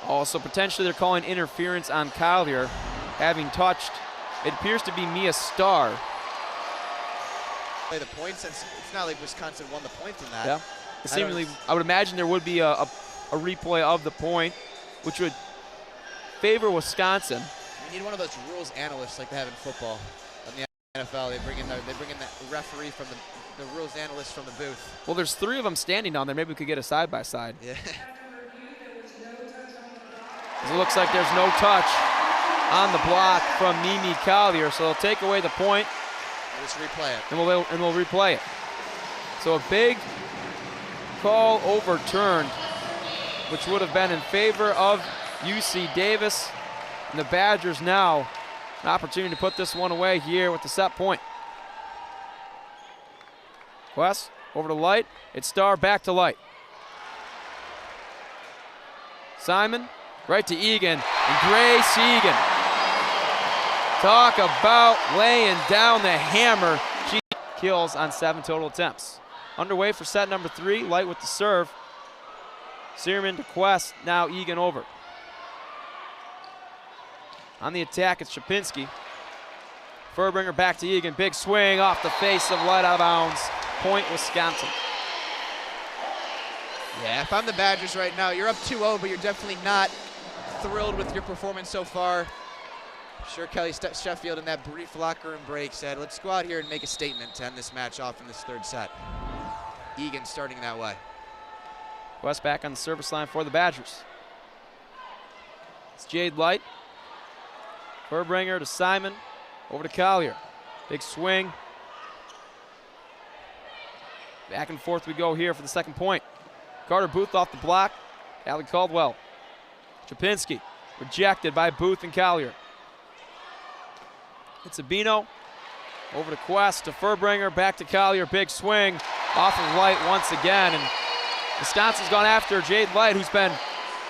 Speaker 1: Also, potentially they're calling interference on Collier, having touched, it appears to be Mia Starr.
Speaker 2: Play the point, since it's not like Wisconsin won the point in that.
Speaker 1: Yeah. Seemingly, I would imagine there would be a replay of the point, which would favor Wisconsin.
Speaker 2: We need one of those rules analysts like they have in football. In the NFL, they bring in the referee from the rules analyst from the booth.
Speaker 1: Well, there's 3 of them standing down there. Maybe we could get a side-by-side.
Speaker 2: Yeah.
Speaker 1: It looks like there's no touch on the block from Mimi Collier, so they'll take away the point.
Speaker 2: We'll just replay it.
Speaker 1: And we'll replay it. So a big call overturned, which would have been in favor of UC Davis. And the Badgers now an opportunity to put this one away here with the set point. Quest over to Light. It's Starr back to Light. Simon right to Egan, and Grace Egan. Talk about laying down the hammer. She kills on 7 total attempts. Underway for set number 3, Light with the serve. Searman to Quest, now Egan over. On the attack, it's Trapinski. Furbringer back to Egan, big swing off the face of Light out of bounds. Point Wisconsin.
Speaker 2: Yeah, if I'm the Badgers right now, you're up 2-0, but you're definitely not thrilled with your performance so far. I'm sure Kelly Sheffield in that brief locker room break said, let's go out here and make a statement to end this match off in this third set. Egan starting that way.
Speaker 1: West back on the service line for the Badgers. It's Jade Light. Furbringer to Simon. Over to Collier. Big swing. Back and forth we go here for the second point. Carter Booth off the block. Allie Caldwell. Chapinski rejected by Booth and Collier. It's Abino. Over to Quest to Furbringer. Back to Collier. Big swing off of Light once again. And Wisconsin's gone after Jade Light, who's been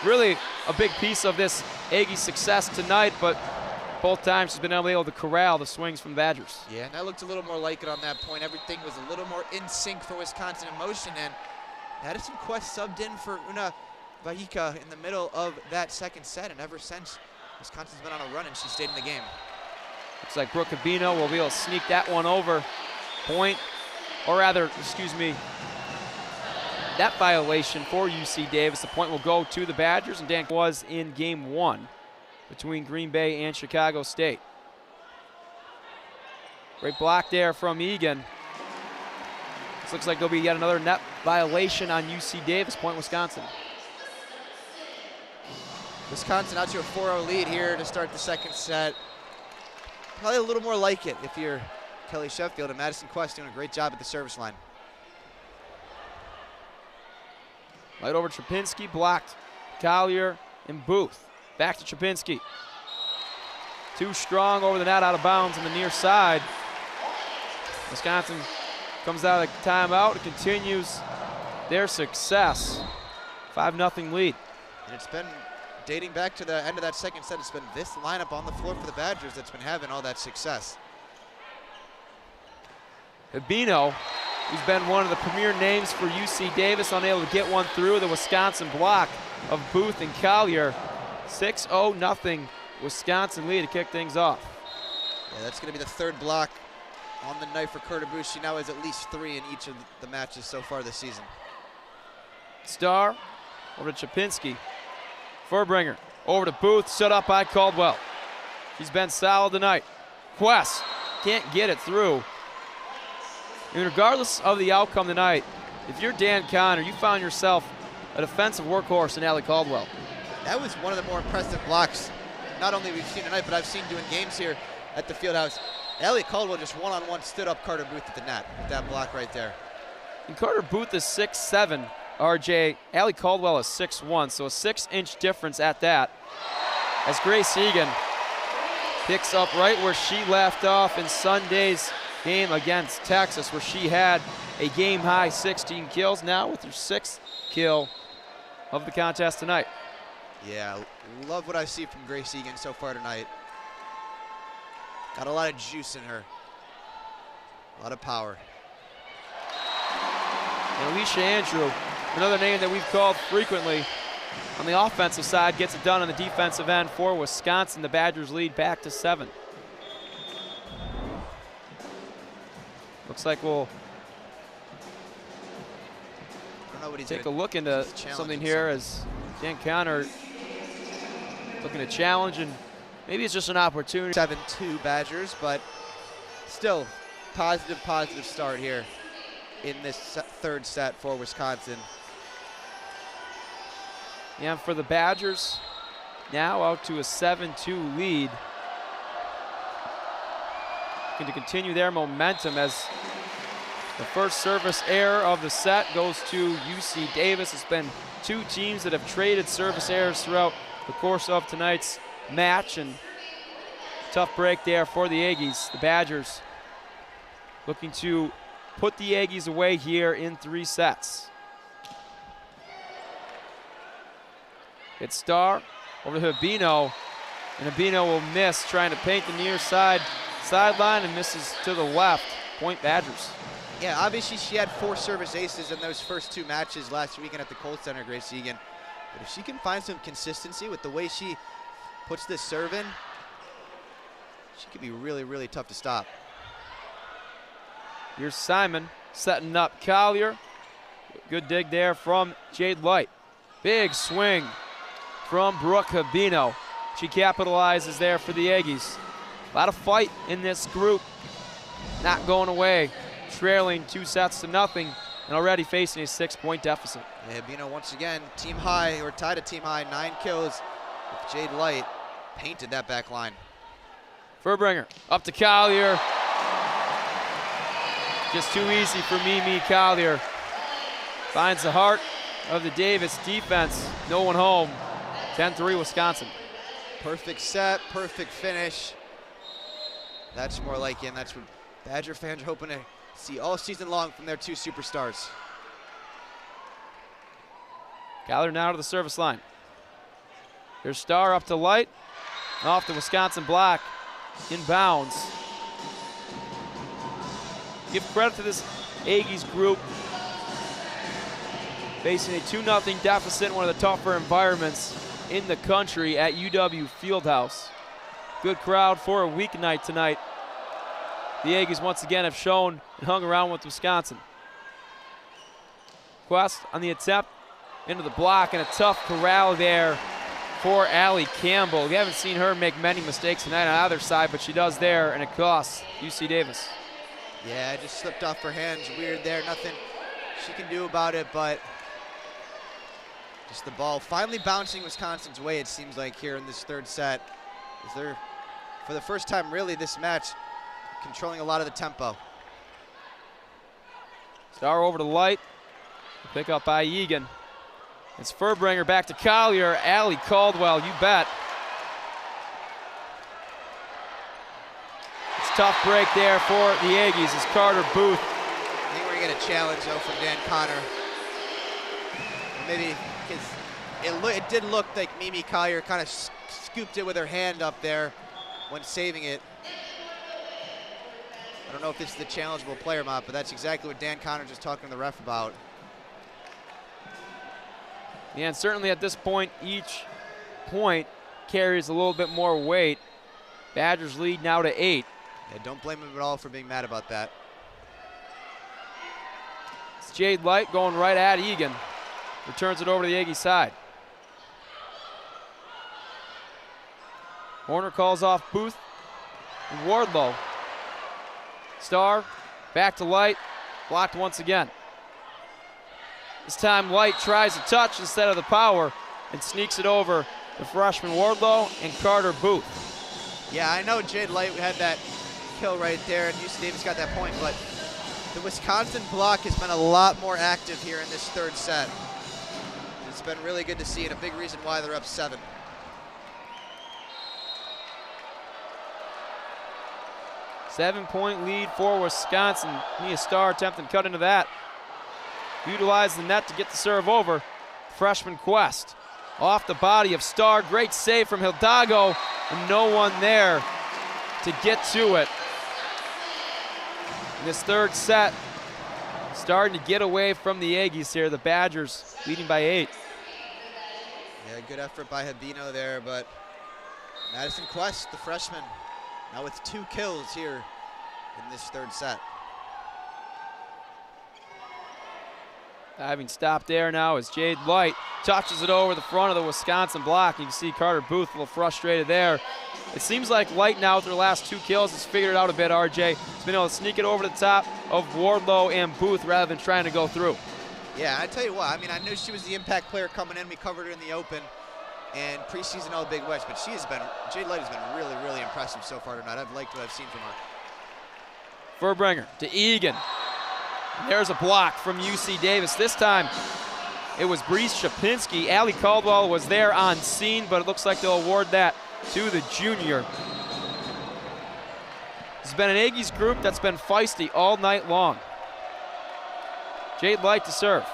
Speaker 1: really a big piece of this Aggie success tonight, but both times she's been able to corral the swings from the Badgers.
Speaker 2: Yeah, and that looked a little more like it on that point. Everything was a little more in sync for Wisconsin in motion, and Addison Quest subbed in for Una Vahika in the middle of that second set, and ever since, Wisconsin's been on a run and she stayed in the game.
Speaker 1: Looks like Brooke Cabino will be able to sneak that one over. Point, or rather, excuse me, that violation for UC Davis. The point will go to the Badgers, and Dan was in game one between Green Bay and Chicago State. Great block there from Egan. This looks like there'll be yet another net violation on UC Davis. Point Wisconsin.
Speaker 2: Wisconsin out to a 4-0 lead here to start the second set. Probably a little more like it if you're Kelly Sheffield, and Madison Quest doing a great job at the service line.
Speaker 1: Right over Chapinski, blocked. Collier and Booth. Back to Chapinski. Too strong over the net, out of bounds on the near side. Wisconsin comes out of the timeout and continues their success. 5-0 lead.
Speaker 2: And it's been dating back to the end of that second set. It's been this lineup on the floor for the Badgers that's been having all that success.
Speaker 1: Habino, who's been one of the premier names for UC Davis, unable to get one through the Wisconsin block of Booth and Collier. 6-0 Wisconsin lead to kick things off.
Speaker 2: Yeah, that's going to be the third block on the night for Carter Booth. She now has at least 3 in each of the matches so far this season.
Speaker 1: Starr over to Chapinski. Furbringer over to Booth, set up by Caldwell. She's been solid tonight. Quest can't get it through. And regardless of the outcome tonight, if you're Dan Connor, you found yourself a defensive workhorse in Allie Caldwell.
Speaker 2: That was one of the more impressive blocks, not only we've seen tonight, but I've seen doing games here at the Fieldhouse. Allie Caldwell just one-on-one stood up Carter Booth at the net with that block right there.
Speaker 1: And Carter Booth is 6'7", RJ. Allie Caldwell is 6'1", so a 6-inch difference at that. As Grace Egan picks up right where she left off in Sunday's game against Texas, where she had a game-high 16 kills, now with her 6th kill of the contest tonight.
Speaker 2: Yeah, love what I see from Grace Egan so far tonight. Got a lot of juice in her, a lot of power.
Speaker 1: And Alicia Andrew, another name that we've called frequently on the offensive side, gets it done on the defensive end for Wisconsin. The Badgers lead back to 7. Looks like we'll take a look into something here as Dan Connor looking to challenge, and maybe it's just an opportunity.
Speaker 2: 7-2 Badgers, but still positive start here in this third set for Wisconsin.
Speaker 1: And for the Badgers, now out to a 7-2 lead. Looking to continue their momentum as the first service error of the set goes to UC Davis. It's been 2 teams that have traded service errors throughout the course of tonight's match, and tough break there for the Aggies. The Badgers looking to put the Aggies away here in 3 sets. It's Starr over to Habino, and Habino will miss, trying to paint the near sideline, and misses to the left. Point Badgers.
Speaker 2: Yeah, obviously she had 4 service aces in those first 2 matches last weekend at the Kohl Center, Grace Egan. But if she can find some consistency with the way she puts this serve in, she could be really, really tough to stop.
Speaker 1: Here's Simon setting up Collier. Good dig there from Jade Light. Big swing from Brooke Habino. She capitalizes there for the Aggies. A lot of fight in this group. Not going away. Trailing 2-0 and already facing a 6-point deficit.
Speaker 2: Yeah, Bino once again, team high, or tied at team high, 9 kills with Jade Light. Painted that back line.
Speaker 1: Furbringer up to Collier. Just too easy for Mimi Collier. Finds the heart of the Davis defense. No one home. 10-3 Wisconsin.
Speaker 2: Perfect set, perfect finish. That's more like it, and that's what Badger fans are hoping to see all season long from their 2 superstars.
Speaker 1: Collier now to the service line. Here's Starr up to Light. Off the Wisconsin block. Inbounds. Give credit to this Aggies group. Facing a 2-0 deficit in one of the tougher environments in the country at UW Fieldhouse. Good crowd for a weeknight tonight. The Aggies once again have shown and hung around with Wisconsin. Quest on the attempt into the block, and a tough corral there for Allie Campbell. We haven't seen her make many mistakes tonight on either side, but she does there, and it costs UC Davis.
Speaker 2: Yeah, it just slipped off her hands. Weird there. Nothing she can do about it, but just the ball finally bouncing Wisconsin's way, it seems like, here in this 3rd set. Is there, for the first time really this match, controlling a lot of the tempo.
Speaker 1: Starr over to Light. Pick up by Egan. It's Furbringer back to Collier. Allie Caldwell, you bet. It's a tough break there for the Aggies as Carter Booth.
Speaker 2: I think we're going to get a challenge, though, from Dan Connor. Maybe because it did look like Mimi Collier kind of scooped it with her hand up there when saving it. I don't know if this is the challengeable play or not, but that's exactly what Dan Connor just talking to the ref about.
Speaker 1: Yeah, and certainly at this point, each point carries a little bit more weight. Badgers lead now to 8.
Speaker 2: Yeah, don't blame him at all for being mad about that.
Speaker 1: It's Jade Light going right at Egan. Returns it over to the Aggie side. Horner calls off Booth and Wardlow. Starr back to Light, blocked once again. This time Light tries a touch instead of the power and sneaks it over to freshman Wardlow and Carter Booth.
Speaker 2: Yeah, I know Jade Light had that kill right there, and UC Davis got that point, but the Wisconsin block has been a lot more active here in this 3rd set. It's been really good to see, and a big reason why they're up 7.
Speaker 1: Seven-point lead for Wisconsin. Nia Starr attempting to cut into that. Utilize the net to get the serve over. Freshman Quest off the body of Starr. Great save from Hidalgo, and no one there to get to it. In this 3rd set, starting to get away from the Aggies here. The Badgers leading by 8.
Speaker 2: Yeah, good effort by Habino there, but Madison Quest, the freshman, now with 2 kills here in this 3rd set.
Speaker 1: Having stopped there now as Jade Light touches it over the front of the Wisconsin block. You can see Carter Booth a little frustrated there. It seems like Light now with their last 2 kills has figured it out a bit, RJ. He's been able to sneak it over the top of Wardlow and Booth rather than trying to go through.
Speaker 2: Yeah, I tell you what, I mean, I knew she was the impact player coming in. We covered her in the open and preseason all Big West, but Jade Light has been really, really impressive so far tonight. I've liked what I've seen from her.
Speaker 1: Furbringer to Egan. And there's a block from UC Davis. This time it was Breeze Shapinski. Allie Caldwell was there on scene, but it looks like they'll award that to the junior. This has been an Aggies group that's been feisty all night long. Jade Light to serve.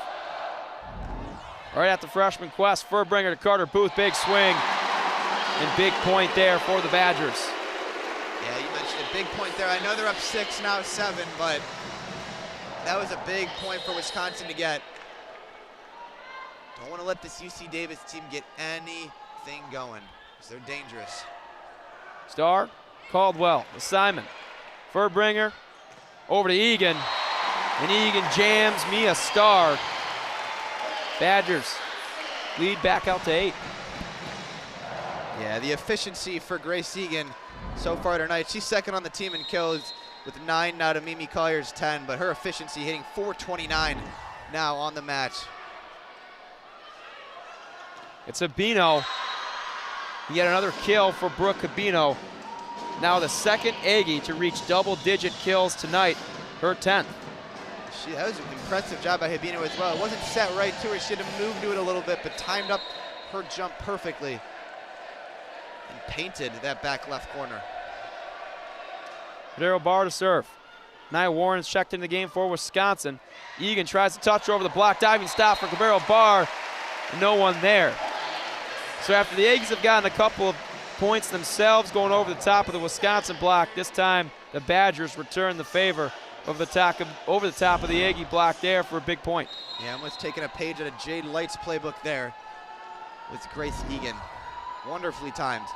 Speaker 1: Right at the freshman Quest. Furbringer to Carter Booth. Big swing and big point there for the Badgers.
Speaker 2: Yeah, you mentioned a big point there. I know they're up 6, now 7, but that was a big point for Wisconsin to get. Don't want to let this UC Davis team get anything going, because they're dangerous.
Speaker 1: Starr, Caldwell, to Simon. Furbringer over to Egan, and Egan jams Mia Starr. Badgers lead back out to 8.
Speaker 2: Yeah, the efficiency for Grace Egan so far tonight. She's second on the team in kills with 9 now to Mimi Collier's 10, but her efficiency hitting .429 now on the match.
Speaker 1: It's Habino. Yet another kill for Brooke Habino. Now the second Aggie to reach double-digit kills tonight, her 10th.
Speaker 2: That was an impressive job by Habino as well. It wasn't set right to her. She had to move to it a little bit, but timed up her jump perfectly and painted that back left corner.
Speaker 1: Daryl Barr to serve. Nia Warren's checked in the game for Wisconsin. Egan tries to touch her over the block. Diving stop for Gabriel Barr. No one there. So after the Aggies have gotten a couple of points themselves going over the top of the Wisconsin block, this time the Badgers return the favor over the top of the Aggie block there for a big point.
Speaker 2: Yeah, almost taking a page out of Jade Light's playbook there with Grace Egan. Wonderfully timed.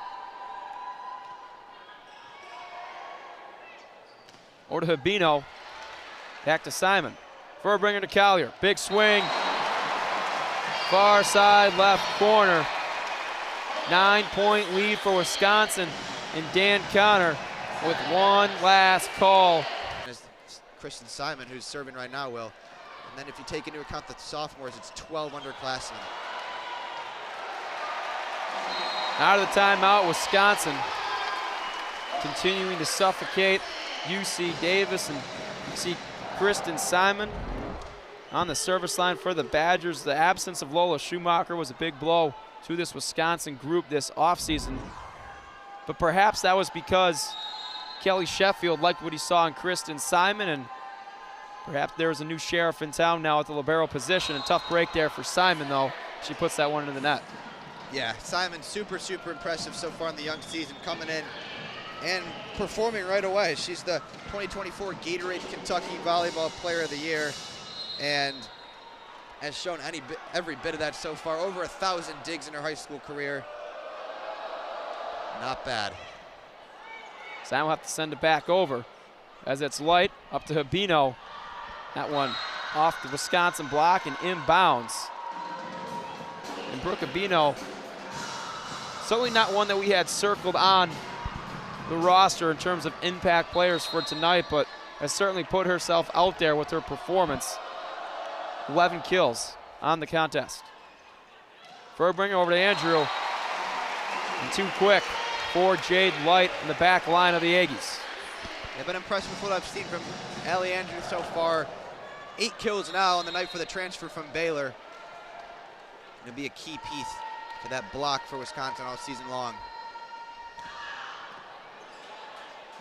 Speaker 1: Over to Habino. Back to Simon. Furbringer to Collier. Big swing. Far side left corner. 9-point lead for Wisconsin. And Dan Connor with one last call.
Speaker 2: Kristen Simon, who's serving right now, Will. And then if you take into account the sophomores, it's 12 underclassmen.
Speaker 1: Out of the timeout, Wisconsin continuing to suffocate UC Davis, and you see Kristen Simon on the service line for the Badgers. The absence of Lola Schumacher was a big blow to this Wisconsin group this offseason. But perhaps that was because Kelly Sheffield liked what he saw in Kristen Simon, and perhaps there was a new sheriff in town now at the libero position. A tough break there for Simon, though. She puts that one into the net.
Speaker 2: Yeah, Simon super impressive so far in the young season, coming in and performing right away. She's the 2024 Gatorade Kentucky Volleyball Player of the Year and has shown every bit of that so far. Over 1,000 digs in her high school career. Not bad.
Speaker 1: Simon will have to send it back over as it's Light up to Habino. That one off the Wisconsin block and inbounds. And Brooke Habino, certainly not one that we had circled on the roster in terms of impact players for tonight, but has certainly put herself out there with her performance. 11 kills on the contest. Furbringer over to Andrew. And too quick for Jade Light in the back line of the Aggies.
Speaker 2: I've been impressed with what I've seen from Allie Andrews so far. 8 kills now on the night for the transfer from Baylor. It'll be a key piece to that block for Wisconsin all season long.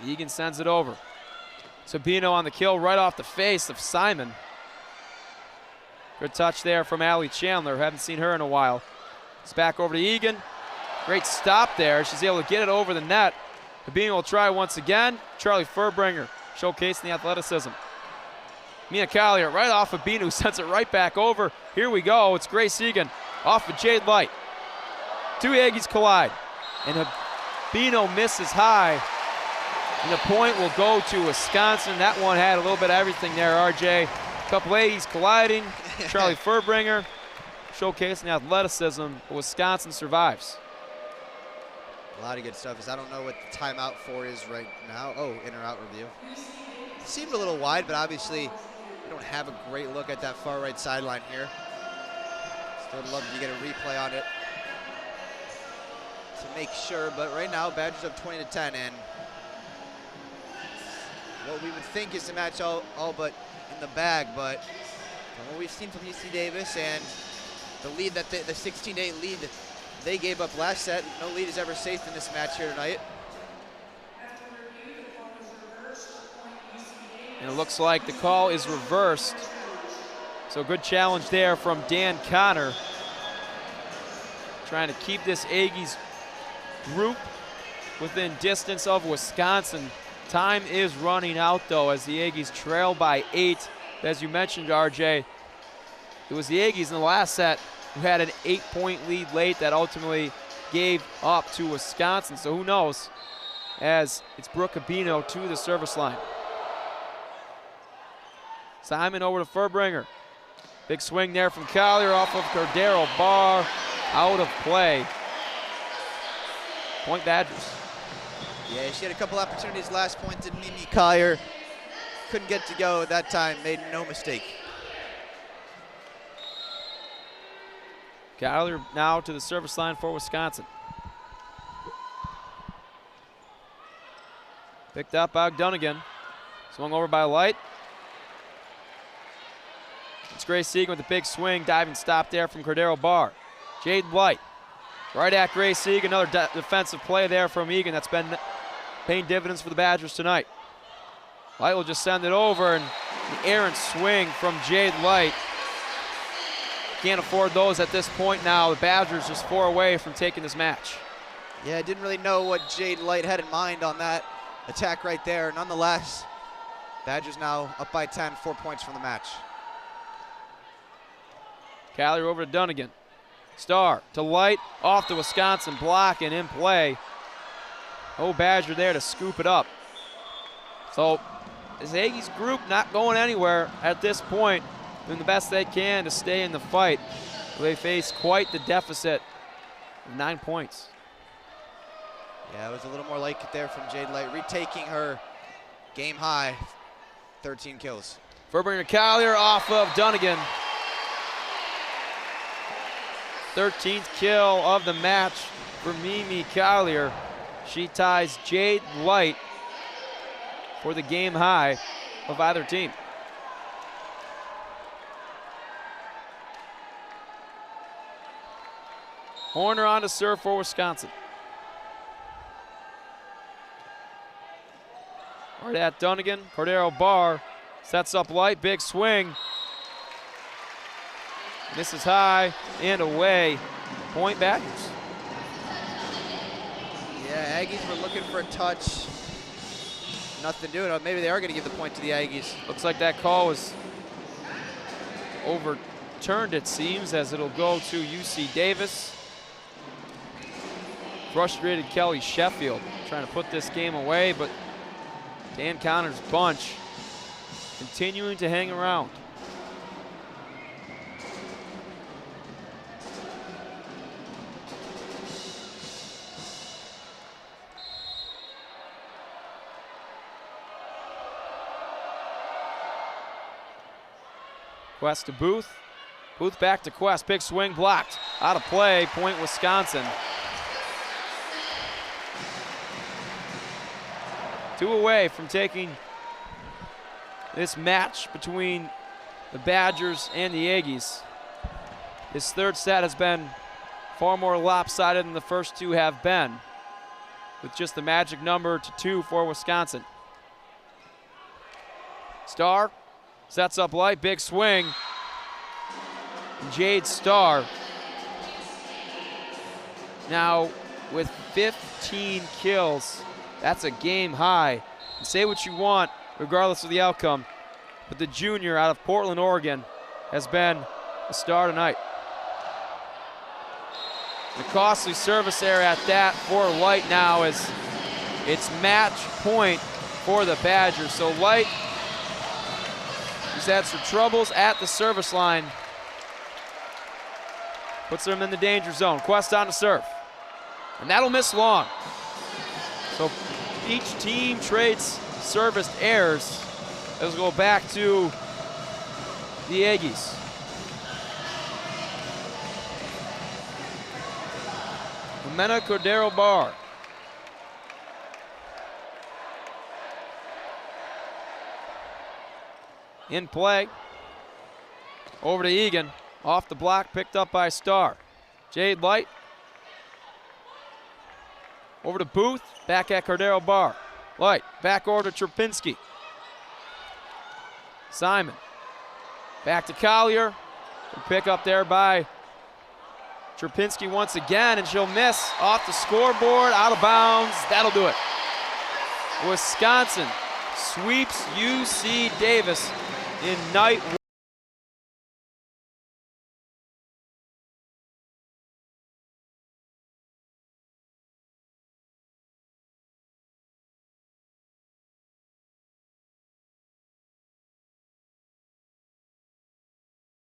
Speaker 1: Egan sends it over. Sabino on the kill right off the face of Simon. Good touch there from Allie Chandler. Haven't seen her in a while. It's back over to Egan. Great stop there. She's able to get it over the net. Habino will try once again. Charlie Furbringer showcasing the athleticism. Mia Collier right off of Habino, sends it right back over. Here we go. It's Grace Egan off of Jade Light. Two Aggies collide. And Habino misses high. And the point will go to Wisconsin. That one had a little bit of everything there, RJ. A couple Aggies colliding. Charlie Furbringer showcasing the athleticism. Wisconsin survives.
Speaker 2: A lot of good stuff. I don't know what the timeout for is right now. Oh, in or out review. Seemed a little wide, but obviously we don't have a great look at that far right sideline here. Still would love to get a replay on it to make sure, but right now Badgers up 20-10, and what we would think is the match all but in the bag, but from what we've seen from UC Davis and the lead that the 16-8 lead they gave up last set, no lead is ever safe in this match here tonight.
Speaker 1: And it looks like the call is reversed. So good challenge there from Dan Connor. Trying to keep this Aggies group within distance of Wisconsin. Time is running out though as the Aggies trail by 8. As you mentioned, RJ, it was the Aggies in the last set who had an 8-point lead late that ultimately gave up to Wisconsin. So who knows, as it's Brooke Habino to the service line. Simon over to Furbringer. Big swing there from Collier off of Cordero Barr. Out of play. Point Badgers.
Speaker 2: Yeah, she had a couple opportunities last point. Didn't Mimi Collier. Couldn't get to go at that time. Made no mistake.
Speaker 1: Collier now to the service line for Wisconsin. Picked up by Dunnigan. Swung over by Light. It's Grace Egan with a big swing. Diving stop there from Cordero Barr. Jade Light right at Grace Egan. Another defensive play there from Egan that's been paying dividends for the Badgers tonight. Light will just send it over, and the errant swing from Jade Light. Can't afford those at this point now. The Badgers just 4 away from taking this match.
Speaker 2: Yeah, I didn't really know what Jade Light had in mind on that attack right there. Nonetheless, Badgers now up by 10, 4 points from the match.
Speaker 1: Collier over to Dunnigan. Starr to Light, off to Wisconsin, block and in play. Oh, Badger there to scoop it up. So this Aggies group not going anywhere at this point, doing the best they can to stay in the fight. They face quite the deficit of 9 points.
Speaker 2: Yeah, it was a little more like it there from Jade Light, retaking her game high 13 kills.
Speaker 1: Furbringer Collier off of Dunnigan. 13th kill of the match for Mimi Collier. She ties Jade Light for the game high of either team. Horner on to serve for Wisconsin. Right at Dunnigan, Cordero Barr sets up Light, big swing. Misses high and away. Point Badgers.
Speaker 2: Yeah, Aggies were looking for a touch. Nothing doing. Maybe they are going to give the point to the Aggies.
Speaker 1: Looks like that call was overturned, it seems, as it'll go to UC Davis. Frustrated Kelly Sheffield trying to put this game away, but Dan Connor's bunch continuing to hang around. Quest to Booth. Booth back to Quest. Big swing blocked. Out of play. Point Wisconsin. 2 away from taking this match between the Badgers and the Aggies. This third set has been far more lopsided than the first 2 have been, with just the magic number to 2 for Wisconsin. Starr sets up Light, big swing. Jade Starr now with 15 kills. That's a game high. And say what you want, regardless of the outcome, but the junior out of Portland, Oregon, has been a star tonight. The costly service error at that for Light now is it's match point for the Badgers. So Light, he's had some troubles at the service line. Puts them in the danger zone. Quest on to serve. And that'll miss long. So each team trades service errors. Let's go back to the Aggies. Jimena Cordero Barr. In play. Over to Egan. Off the block, picked up by Starr. Jade Light. Over to Booth, back at Cordero Barr. Light, back over to Trapinski. Simon, back to Collier. Pick up there by Trapinski once again, and she'll miss off the scoreboard, out of bounds. That'll do it. Wisconsin sweeps UC Davis in night